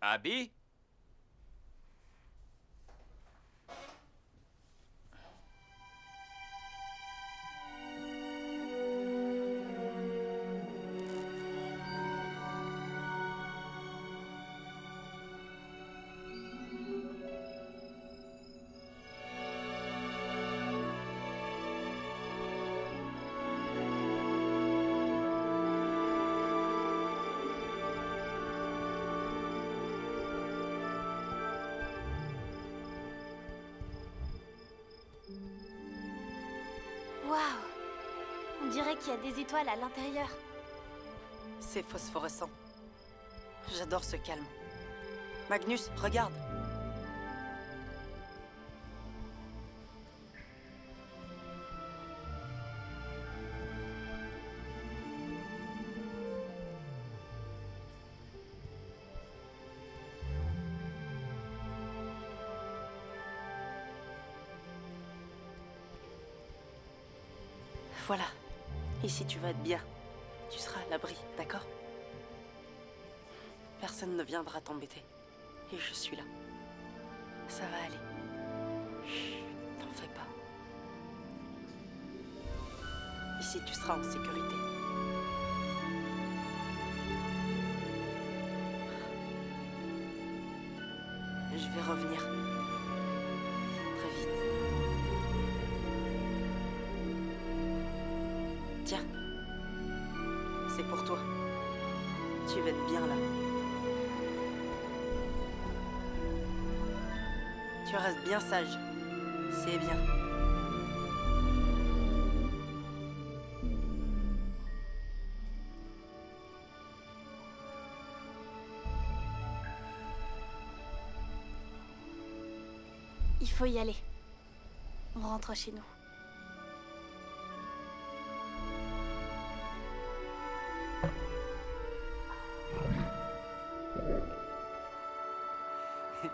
Abby? Waouh! On dirait qu'il y a des étoiles à l'intérieur. C'est phosphorescent. J'adore ce calme. Magnus, regarde. Voilà. Ici, tu vas être bien. Tu seras à l'abri, d'accord? Personne ne viendra t'embêter. Et je suis là. Ça va aller. Chut, t'en fais pas. Ici, tu seras en sécurité. Je vais revenir. Très vite. Tiens. C'est pour toi. Tu vas être bien là. Tu restes bien sage. C'est bien. Il faut y aller. On rentre chez nous.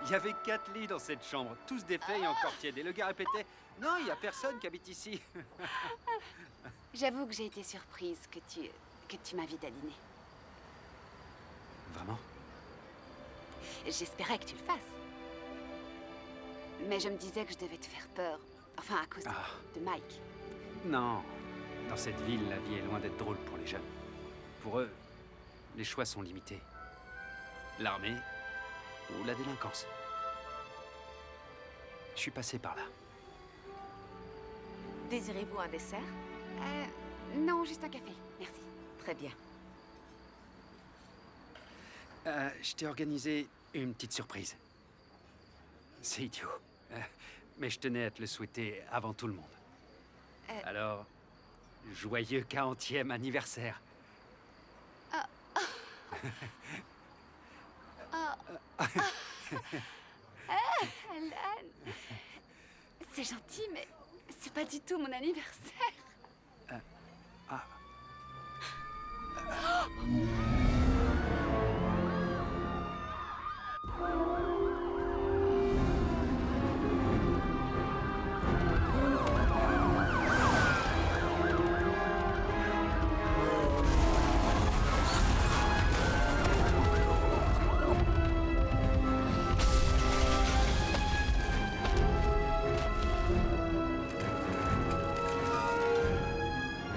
Il y avait 4 lits dans cette chambre, tous défaits et encore tièdes. Et le gars répétait « Non, il n'y a personne qui habite ici. » J'avoue que j'ai été surprise que tu m'invites à dîner. Vraiment? J'espérais que tu le fasses. Mais je me disais que je devais te faire peur. Enfin, à cause de Mike. Non. Dans cette ville, la vie est loin d'être drôle pour les jeunes. Pour eux, les choix sont limités. L'armée ou la délinquance. Je suis passé par là. Désirez-vous un dessert? Non, juste un café. Merci. Très bien. Je t'ai organisé une petite surprise. C'est idiot. Mais je tenais à te le souhaiter avant tout le monde. Alors, joyeux 40e anniversaire. Alan. C'est gentil, mais c'est pas du tout mon anniversaire.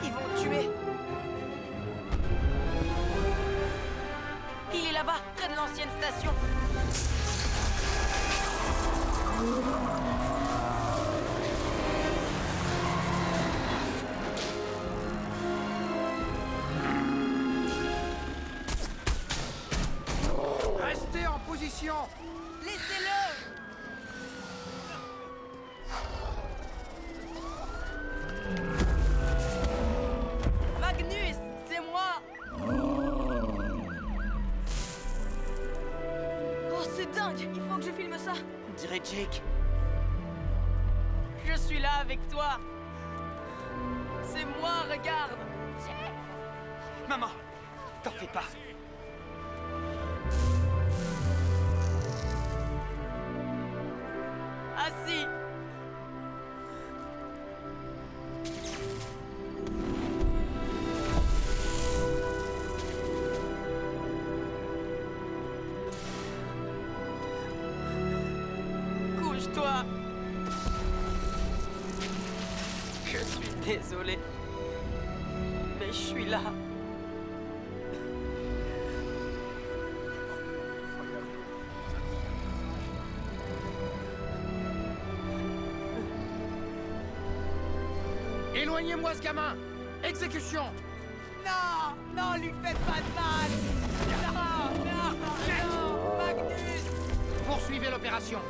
Ils vont le tuer. Il est là-bas, près de l'ancienne station. Restez en position! Laissez-le! Magnus, c'est moi! Oh, c'est dingue! Il faut que je filme ça! On dirait Jake. Je suis là avec toi! C'est moi, regarde! Maman, t'en fais pas. Assis! Couche-toi! Je suis désolé. Mais je suis là. Éloignez-moi ce gamin! Exécution! Non! Non, lui faites pas de mal! Non! Non! Non! Magnus! Poursuivez l'opération!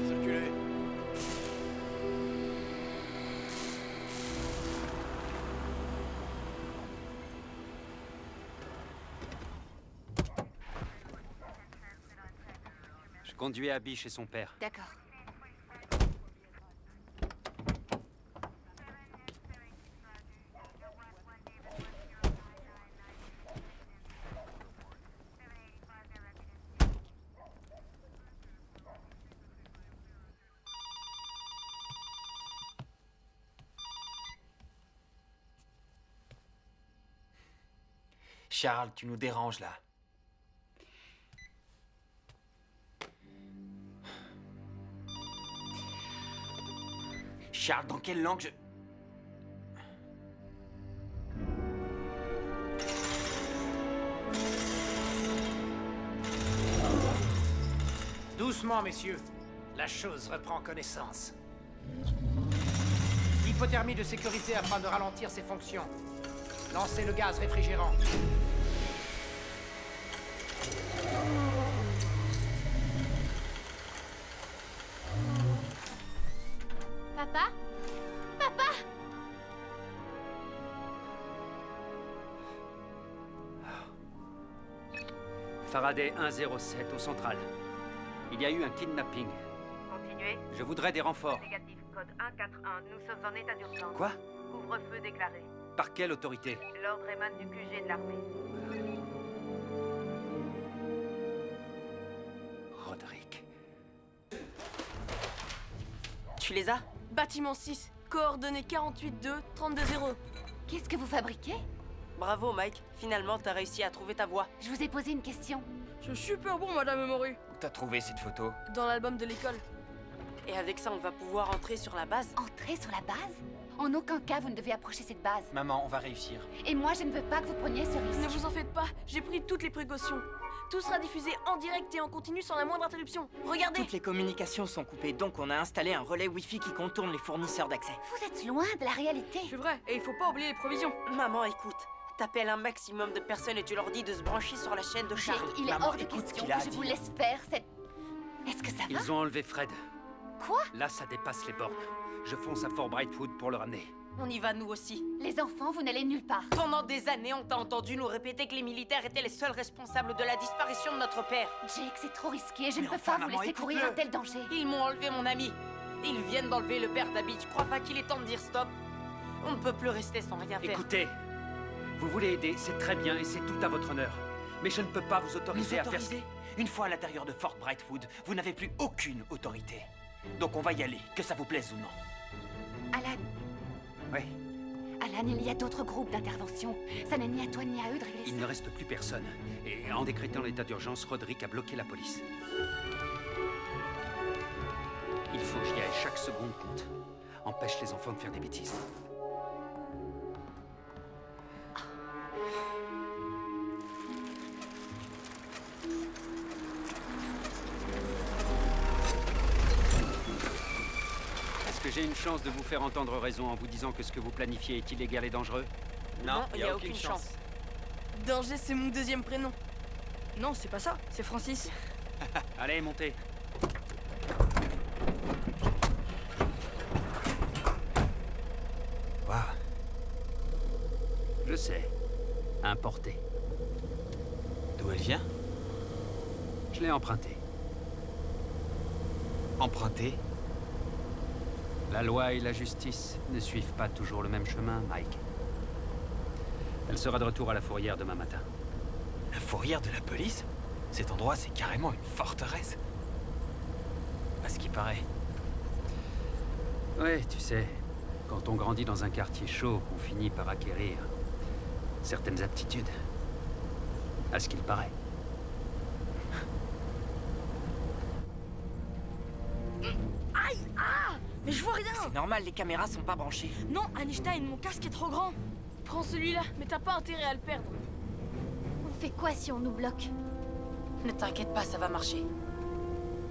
Circulez. Je conduis Abby chez son père. D'accord. Charles, tu nous déranges là. Charles, dans quelle langue je... Doucement, messieurs. La chose reprend connaissance. Hypothermie de sécurité afin de ralentir ses fonctions. Lancez le gaz réfrigérant. Papa? Papa? Faraday 107 au central. Il y a eu un kidnapping. Continuez. Je voudrais des renforts. Négatif, code 141. Nous sommes en état d'urgence. Quoi? Couvre-feu déclaré. Par quelle autorité? L'ordre émane du QG de l'armée. Roderick. Tu les as? Bâtiment 6, coordonnées 48-2-32-0. Qu'est-ce que vous fabriquez? Bravo, Mike. Finalement, t'as réussi à trouver ta voie. Je vous ai posé une question. C'est super bon, Madame Moru. Où t'as trouvé cette photo? Dans l'album de l'école. Et avec ça, on va pouvoir entrer sur la base? Entrer sur la base? En aucun cas, vous ne devez approcher cette base. Maman, on va réussir. Et moi, je ne veux pas que vous preniez ce risque. Ne vous en faites pas, j'ai pris toutes les précautions. Tout sera diffusé en direct et en continu sans la moindre interruption. Regardez! Toutes les communications sont coupées, donc on a installé un relais Wi-Fi qui contourne les fournisseurs d'accès. Vous êtes loin de la réalité. C'est vrai, et il faut pas oublier les provisions. Maman, écoute. T'appelles un maximum de personnes et tu leur dis de se brancher sur la chaîne de Jake, Charles. il est Maman, hors de écoute ce question qu'il a que à je vous dire. laisse faire cette... Est-ce que ça va? Ils ont enlevé Fred. Quoi? Là, ça dépasse les bornes. Je fonce à Fort Brightwood pour le ramener. On y va, nous aussi. Les enfants, vous n'allez nulle part. Pendant des années, on t'a entendu nous répéter que les militaires étaient les seuls responsables de la disparition de notre père. Jake, c'est trop risqué. Je ne Mais peux enfin, pas vous maman, laisser courir écoute-le. un tel danger. Ils m'ont enlevé mon ami. Ils viennent d'enlever le père d'Abby. Tu crois pas qu'il est temps de dire stop? On ne peut plus rester sans rien faire. Écoutez, vous voulez aider, c'est très bien et c'est tout à votre honneur. Mais je ne peux pas vous autoriser à faire... Autoriser? Une fois à l'intérieur de Fort Brightwood, vous n'avez plus aucune autorité. Donc on va y aller, que ça vous plaise ou non. Alan, Oui, Alan, il y a d'autres groupes d'intervention. Ça n'est ni à toi ni à eux de régler il ça. ne reste plus personne. Et en décrétant l'état d'urgence, Roderick a bloqué la police. Il faut que j'y aille, chaque seconde compte. Empêche les enfants de faire des bêtises. Est-ce que j'ai une chance de vous faire entendre raison en vous disant que ce que vous planifiez est illégal et dangereux? Non, il n'y a aucune chance. Danger, c'est mon deuxième prénom. Non, c'est pas ça, c'est Francis. Allez, montez. Waouh. Je sais. Importé. D'où elle vient? Je l'ai emprunté. Emprunté? La loi et la justice ne suivent pas toujours le même chemin, Mike. Elle sera de retour à la fourrière demain matin. La fourrière de la police? Cet endroit, c'est carrément une forteresse. À ce qui paraît. Ouais, tu sais, quand on grandit dans un quartier chaud, on finit par acquérir certaines aptitudes. À ce qu'il paraît. Aïe! Ah! Mais je vois rien! C'est normal, les caméras sont pas branchées. Non, Einstein, mon casque est trop grand. Prends celui-là, mais t'as pas intérêt à le perdre. On fait quoi si on nous bloque? Ne t'inquiète pas, ça va marcher.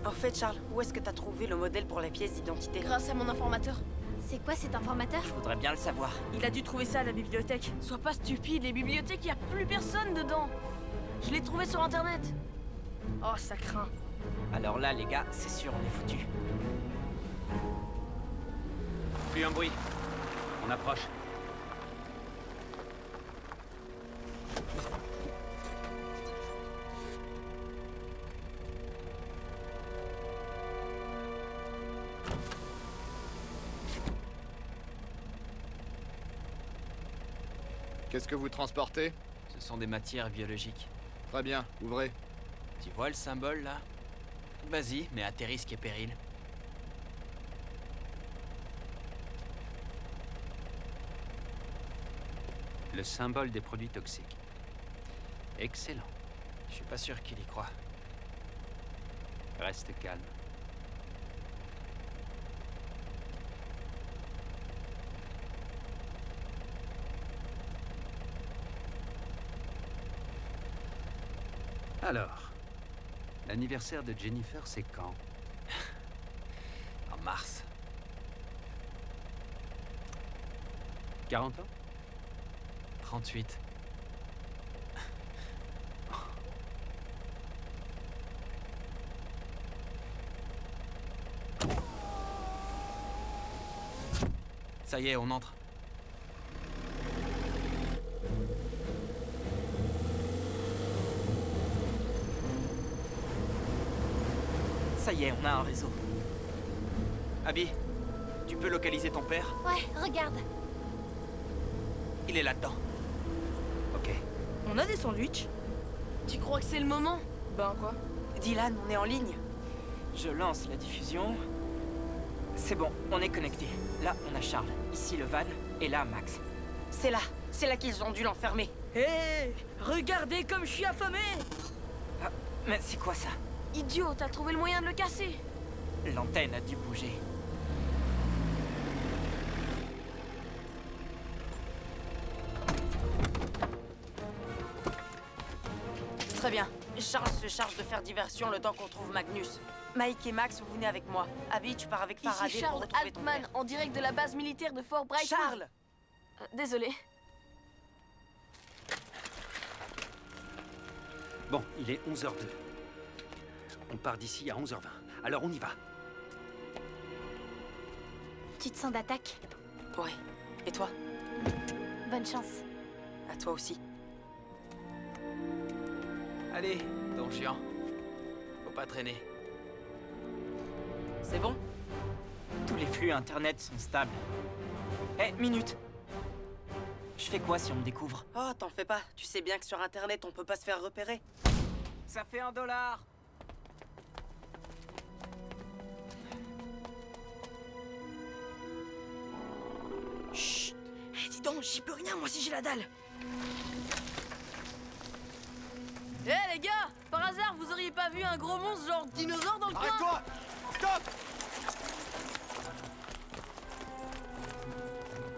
En fait, Charles, où est-ce que t'as trouvé le modèle pour la pièce d'identité? Grâce à mon informateur. C'est quoi cet informateur? Je voudrais bien le savoir. Il a dû trouver ça à la bibliothèque. Sois pas stupide, les bibliothèques, y a plus personne dedans. Je l'ai trouvé sur internet. Oh, ça craint. Alors là, les gars, c'est sûr, on est foutus. Plus un bruit. On approche. Qu'est-ce que vous transportez? Ce sont des matières biologiques. Très bien, ouvrez. Tu vois le symbole, là? Vas-y, mais à tes risques et périls. Le symbole des produits toxiques. Excellent. Je suis pas sûr qu'il y croit. Reste calme. Alors, l'anniversaire de Jennifer, c'est quand? En mars. 40 ans? 38. Ça y est, on entre. Ça y est, on a un réseau. Abby, tu peux localiser ton père? Ouais, regarde. Il est là-dedans. Ok. On a des sandwichs? Tu crois que c'est le moment? Ben quoi? Dylan, on est en ligne. Je lance la diffusion. C'est bon, on est connecté. Là, on a Charles. Ici, le van. Et là, Max. C'est là qu'ils ont dû l'enfermer. Hé, regardez comme je suis affamé! Ah, mais c'est quoi ça? Idiot, t'as trouvé le moyen de le casser. L'antenne a dû bouger. Très bien. Charles se charge de faire diversion le temps qu'on trouve Magnus. Mike et Max, vous venez avec moi. Abby, tu pars avec Faraday Ici pour Charles retrouver ton Altman, père. en direct de la base militaire de Fort Brightwood. Charles! Désolé. Bon, il est 11h02. On part d'ici à 11h20. Alors on y va. Tu te sens d'attaque? Ouais. Et toi? Bonne chance. À toi aussi. Allez, ton géant. Faut pas traîner. C'est bon? Tous les flux internet sont stables. Eh, minute! Je fais quoi si on me découvre? Oh, t'en fais pas. Tu sais bien que sur Internet, on peut pas se faire repérer. Ça fait $1. Chut! Eh, dis donc, j'y peux rien, moi si j'ai la dalle! Eh les gars! Par hasard, vous auriez pas vu un gros monstre genre dinosaure dans le coin? Arrête-toi! Stop!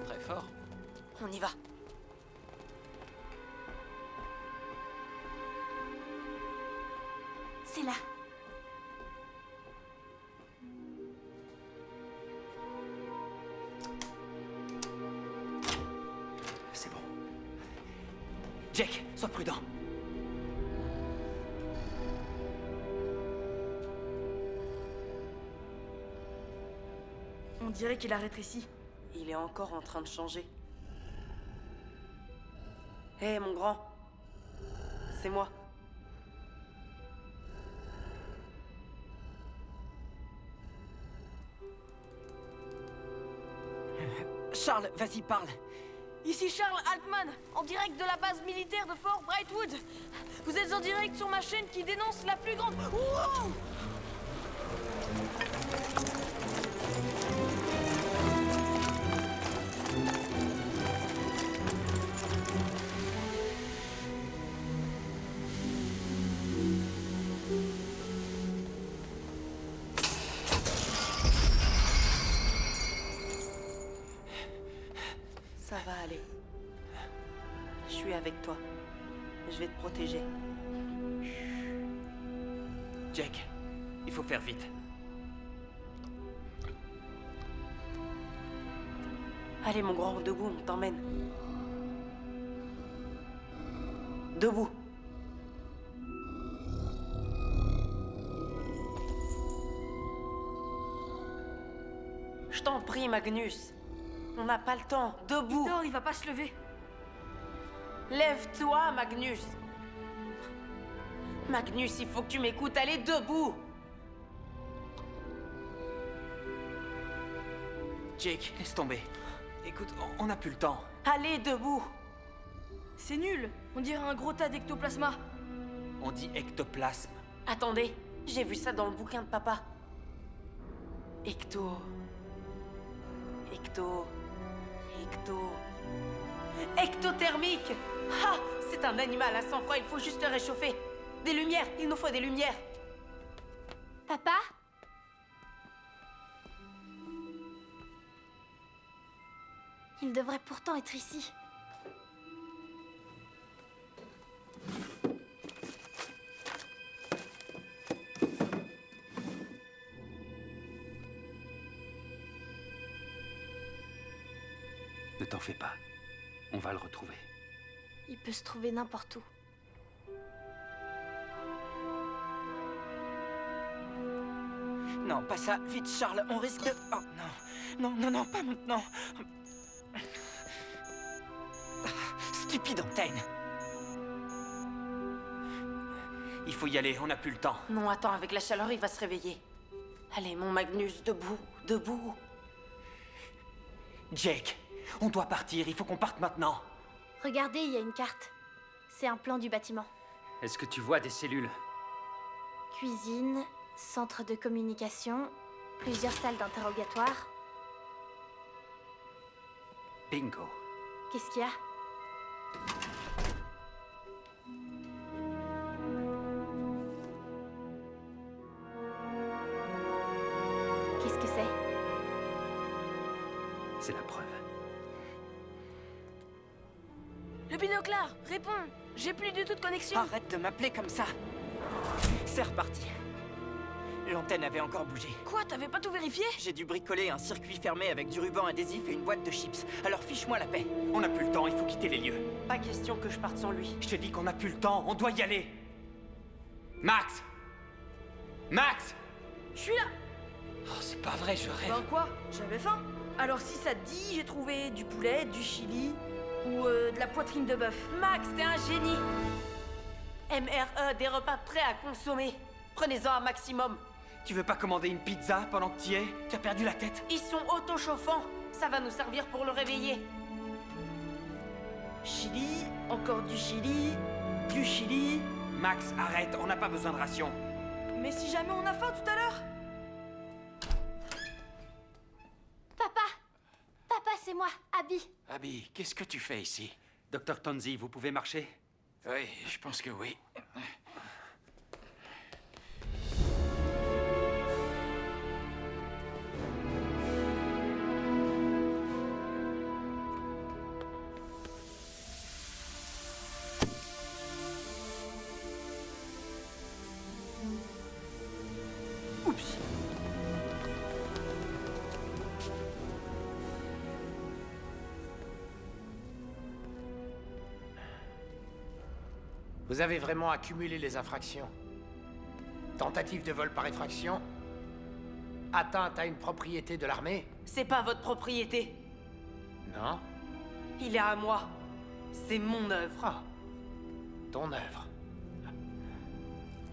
Très fort. On y va. C'est là. C'est bon. Jake, sois prudent. On dirait qu'il a rétréci. Il est encore en train de changer. Hé, mon grand. C'est moi. Charles, vas-y, parle. Ici Charles Altman, en direct de la base militaire de Fort Brightwood. Vous êtes en direct sur ma chaîne qui dénonce la plus grande... Wow! Ça va aller. Je suis avec toi. Je vais te protéger. Jake, il faut faire vite. Allez, mon grand, debout, on t'emmène. Debout. Je t'en prie, Magnus. On n'a pas le temps. Debout. Victor, il va pas se lever. Lève-toi, Magnus. Magnus, il faut que tu m'écoutes. Allez, debout. Jake, laisse tomber. Écoute, on n'a plus le temps. Allez, debout. C'est nul. On dirait un gros tas d'ectoplasma. On dit ectoplasme. Attendez, j'ai vu ça dans le bouquin de papa. Ectothermique. Ah, C'est un animal à sang-froid, il faut juste le réchauffer. Des lumières, il nous faut des lumières. Papa? Il devrait pourtant être ici. Ne t'en fais pas. On va le retrouver. Il peut se trouver n'importe où. Non, pas ça. Vite, Charles, on risque de... Oh, non. Non, non, non, pas maintenant. Stupide antenne. Il faut y aller, on n'a plus le temps. Non, attends, avec la chaleur, il va se réveiller. Allez, mon Magnus, debout, debout. Jake, on doit partir, il faut qu'on parte maintenant. Regardez, il y a une carte. C'est un plan du bâtiment. Est-ce que tu vois des cellules? Cuisine, centre de communication, plusieurs salles d'interrogatoire. Bingo. Qu'est-ce qu'il y a? Qu'est-ce que c'est? C'est la preuve. Le binoclard, réponds. J'ai plus du tout de connexion. Arrête de m'appeler comme ça. C'est reparti. L'antenne avait encore bougé. Quoi, t'avais pas tout vérifié? J'ai dû bricoler un circuit fermé avec du ruban adhésif et une boîte de chips. Alors fiche-moi la paix. On n'a plus le temps, il faut quitter les lieux. Pas question que je parte sans lui. Je te dis qu'on n'a plus le temps, on doit y aller. Max! Max! Je suis là. Oh, c'est pas vrai, je rêve. Ben quoi? J'avais faim. Alors si ça te dit, j'ai trouvé du poulet, du chili ou de la poitrine de bœuf. Max, t'es un génie. MRE, des repas prêts à consommer. Prenez-en un maximum. Tu veux pas commander une pizza pendant que t'y es? Tu as perdu la tête? Ils sont auto-chauffants. Ça va nous servir pour le réveiller. Chili, encore du chili, du chili. Max, arrête, on n'a pas besoin de ration. Mais si jamais on a faim tout à l'heure? Papa! Papa, c'est moi, Abby. Abby, qu'est-ce que tu fais ici? Dr. Tonzi, vous pouvez marcher? Oui, je pense que oui. Oups. Vous avez vraiment accumulé les infractions. Tentative de vol par effraction. Atteinte à une propriété de l'armée. C'est pas votre propriété. Non. Il est à moi. C'est mon œuvre. Ah. Ton œuvre.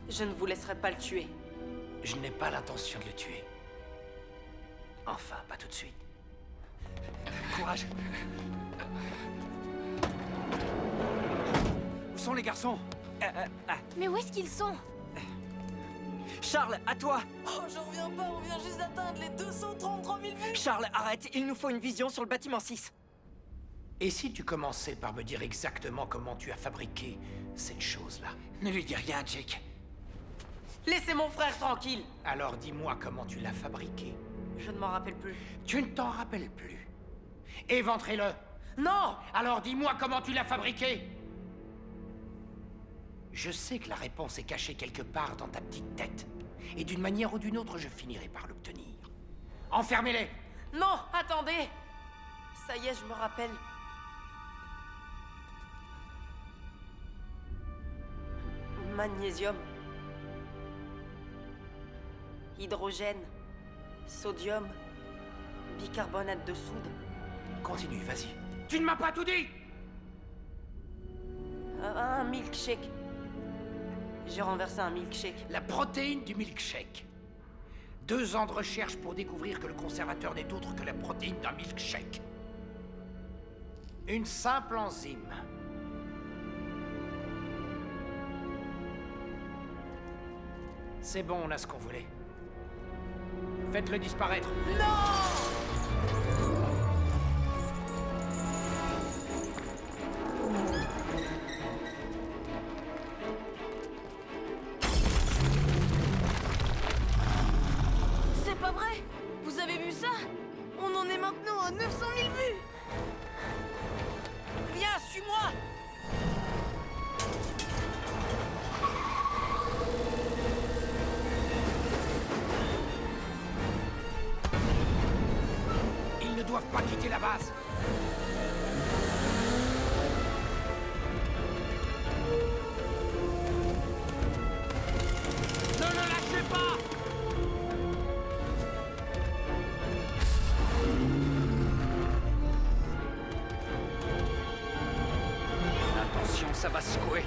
Je ne vous laisserai pas le tuer. Je n'ai pas l'intention de le tuer. Enfin, pas tout de suite. Courage. Où sont les garçons? Mais où est-ce qu'ils sont? Charles, à toi! Oh, j'en reviens pas, on vient juste d'atteindre les 233 000 vues! Charles, arrête, il nous faut une vision sur le bâtiment 6. Et si tu commençais par me dire exactement comment tu as fabriqué cette chose-là? Ne lui dis rien, Jake. Laissez mon frère tranquille. Alors dis-moi comment tu l'as fabriqué. Je ne m'en rappelle plus. Tu ne t'en rappelles plus. Éventrez-le. Non! Alors dis-moi comment tu l'as fabriqué. Je sais que la réponse est cachée quelque part dans ta petite tête. Et d'une manière ou d'une autre, je finirai par l'obtenir. Enfermez-les! Non, attendez! Ça y est, je me rappelle. Magnésium. Hydrogène. Sodium. Bicarbonate de soude. Continue, vas-y. Tu ne m'as pas tout dit! Un milkshake. J'ai renversé un milkshake. La protéine du milkshake. 2 ans de recherche pour découvrir que le conservateur n'est autre que la protéine d'un milkshake. Une simple enzyme. C'est bon, on a ce qu'on voulait. Faites-le disparaître. Non! pas quitter la base. Ne le lâchez pas! Attention, ça va secouer.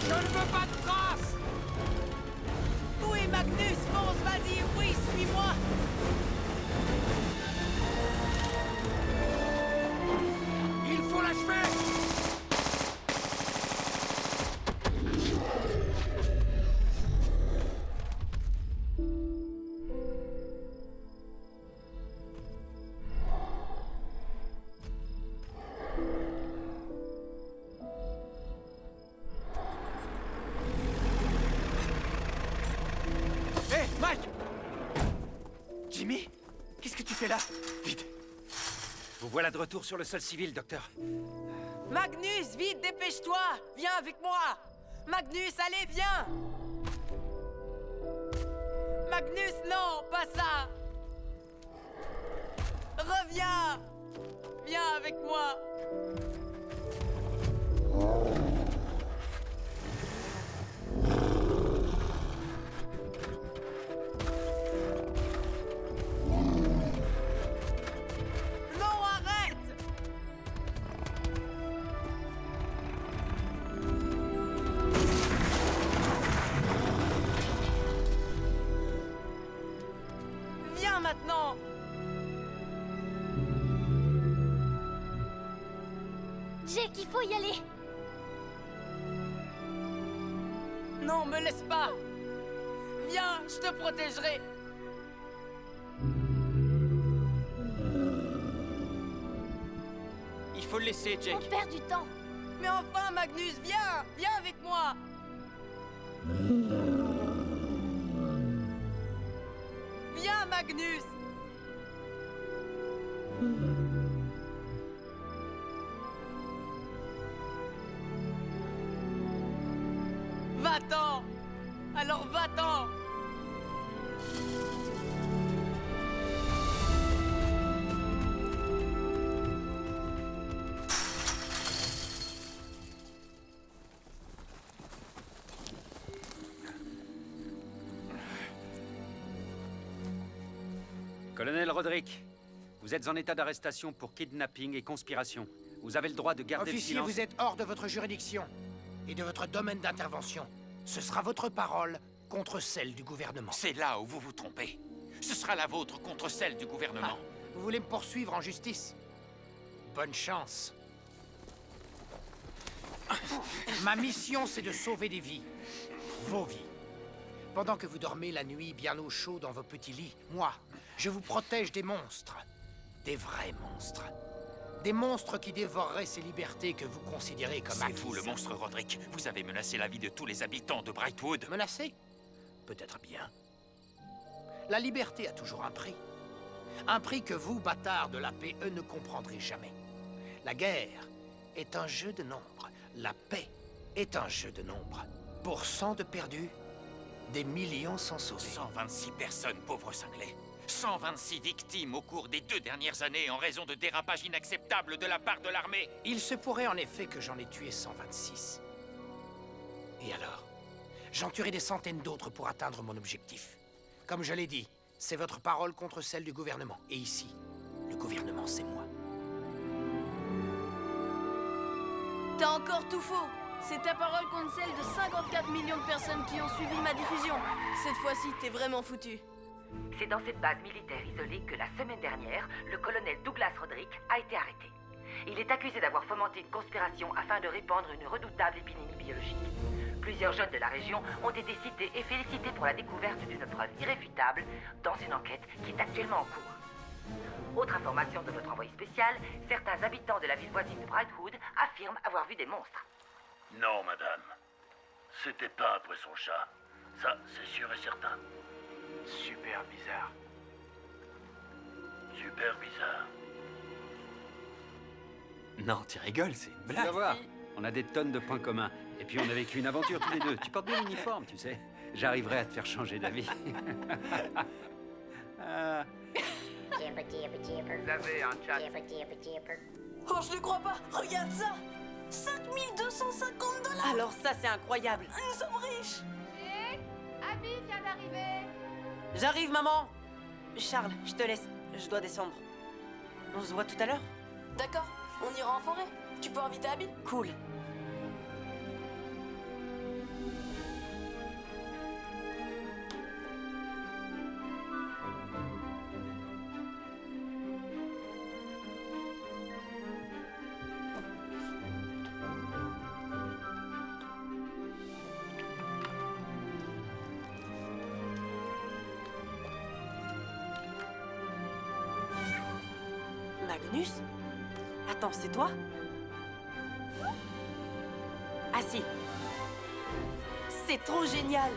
Je ne veux pas de traces! Oui, Magnus, fonce, vas-y, oui, suis-moi! Il faut l'achever! Hé, Mike! Jimmy? Qu'est-ce que tu fais là? Vite! Vous voilà de retour sur le sol civil, docteur. Magnus, vite, dépêche-toi! Viens avec moi! Magnus, allez, viens! Magnus, non, pas ça! Reviens! Viens avec moi! Non, arrête! Viens maintenant! Jake, il faut y aller. Non, me laisse pas! Viens, je te protégerai! Il faut le laisser, Jake. On perd du temps. Mais enfin, Magnus, viens! Viens avec moi! Viens, Magnus! Va-t'en! Alors va-t'en! Colonel Roderick, vous êtes en état d'arrestation pour kidnapping et conspiration. Vous avez le droit de garder le Officier, silence. vous êtes hors de votre juridiction et de votre domaine d'intervention. Ce sera votre parole contre celle du gouvernement. C'est là où vous vous trompez. Ce sera la vôtre contre celle du gouvernement. Vous voulez me poursuivre en justice? Bonne chance. Ma mission, c'est de sauver des vies. Vos vies. Pendant que vous dormez la nuit bien au chaud dans vos petits lits, moi, je vous protège des monstres. Des vrais monstres. Des monstres qui dévoreraient ces libertés que vous considérez comme C'est acquises. vous le monstre, Roderick. Vous avez menacé la vie de tous les habitants de Brightwood. Menacé? Peut-être bien. La liberté a toujours un prix. Un prix que vous, bâtards de l'APE, ne comprendrez jamais. La guerre est un jeu de nombres. La paix est un jeu de nombres. Pour 100 de perdus, des millions sont sauvés. 126 personnes, pauvres cinglés. 126 victimes au cours des 2 dernières années en raison de dérapages inacceptables de la part de l'armée. Il se pourrait en effet que j'en ai tué 126. Et alors? J'en tuerai des centaines d'autres pour atteindre mon objectif. Comme je l'ai dit, c'est votre parole contre celle du gouvernement. Et ici, le gouvernement, c'est moi. T'as encore tout faux. C'est ta parole contre celle de 54 millions de personnes qui ont suivi ma diffusion. Cette fois-ci, t'es vraiment foutu. C'est dans cette base militaire isolée que la semaine dernière, le colonel Douglas Roderick a été arrêté. Il est accusé d'avoir fomenté une conspiration afin de répandre une redoutable épidémie biologique. Plusieurs jeunes de la région ont été cités et félicités pour la découverte d'une preuve irréfutable dans une enquête qui est actuellement en cours. Autre information de notre envoyé spécial, certains habitants de la ville voisine de Brightwood affirment avoir vu des monstres. Non, madame. C'était pas un poisson-chat. Ça, c'est sûr et certain. Super bizarre. Super bizarre. Non, tu rigoles, c'est une Tu vas voir, on a des tonnes de points communs. Et puis on a vécu une aventure tous les deux. Tu portes bien l'uniforme, tu sais. j'arriverai à te faire changer d'avis. Ah. Vous avez un chat. Oh, je ne crois pas. Regarde ça. 5250 $. Alors ça, c'est incroyable. Nous sommes riches. Jake, Abby vient d'arriver. J'arrive, maman. Charles, je te laisse. Je dois descendre. On se voit tout à l'heure? D'accord, on ira en forêt. Tu peux inviter Abby? Cool. Magnus? Attends, c'est toi? Ah si. C'est trop génial!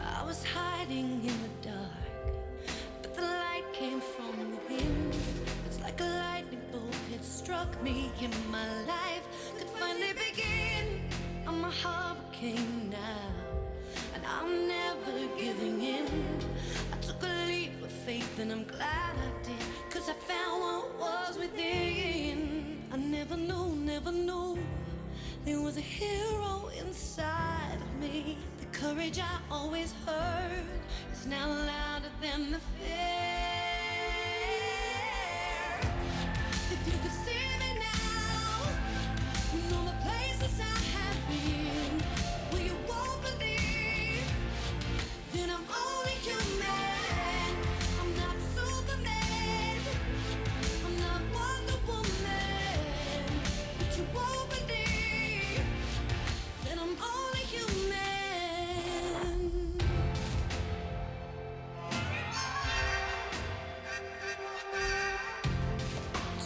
I was hiding in the dark, but the light came from within. It's like a lightning bolt had struck me, and my life could finally begin. I'm a hurricane now, and I'm never giving in. I took a leap of faith, and I'm glad I did, 'cause I found what was within. I never knew there was a hero inside of me. The courage I always heard is now louder than the fear. If you could see me now, know the places I have been, where you won't believe, then I'm only human. I'm not Superman, I'm not Wonder Woman, but you won't believe that I'm only human.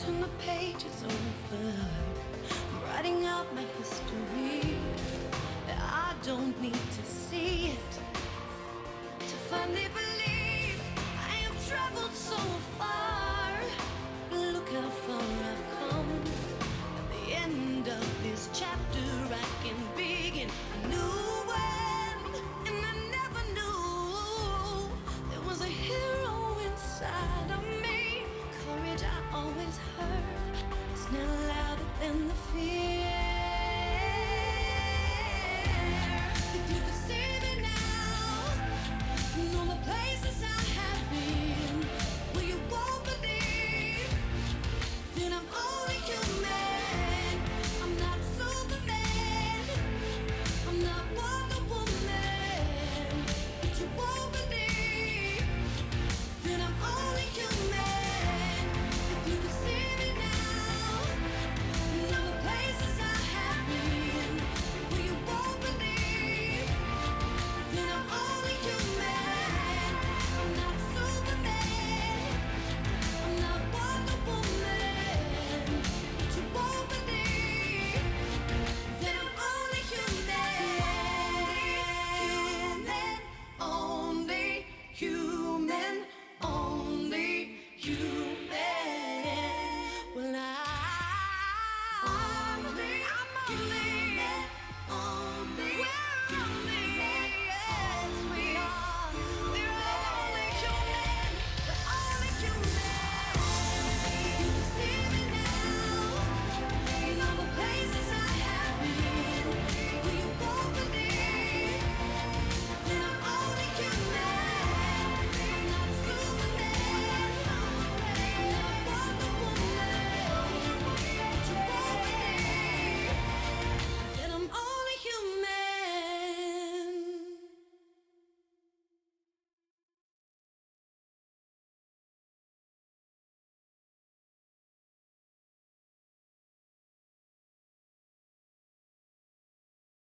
Turn the pages over, I'm writing out my history. I don't need to see it to finally believe I have traveled so far. Look how far I've come. At the end of this chapter, I can begin a new one. And I never knew there was a hero inside of me. Courage I always heard is now louder than the fear.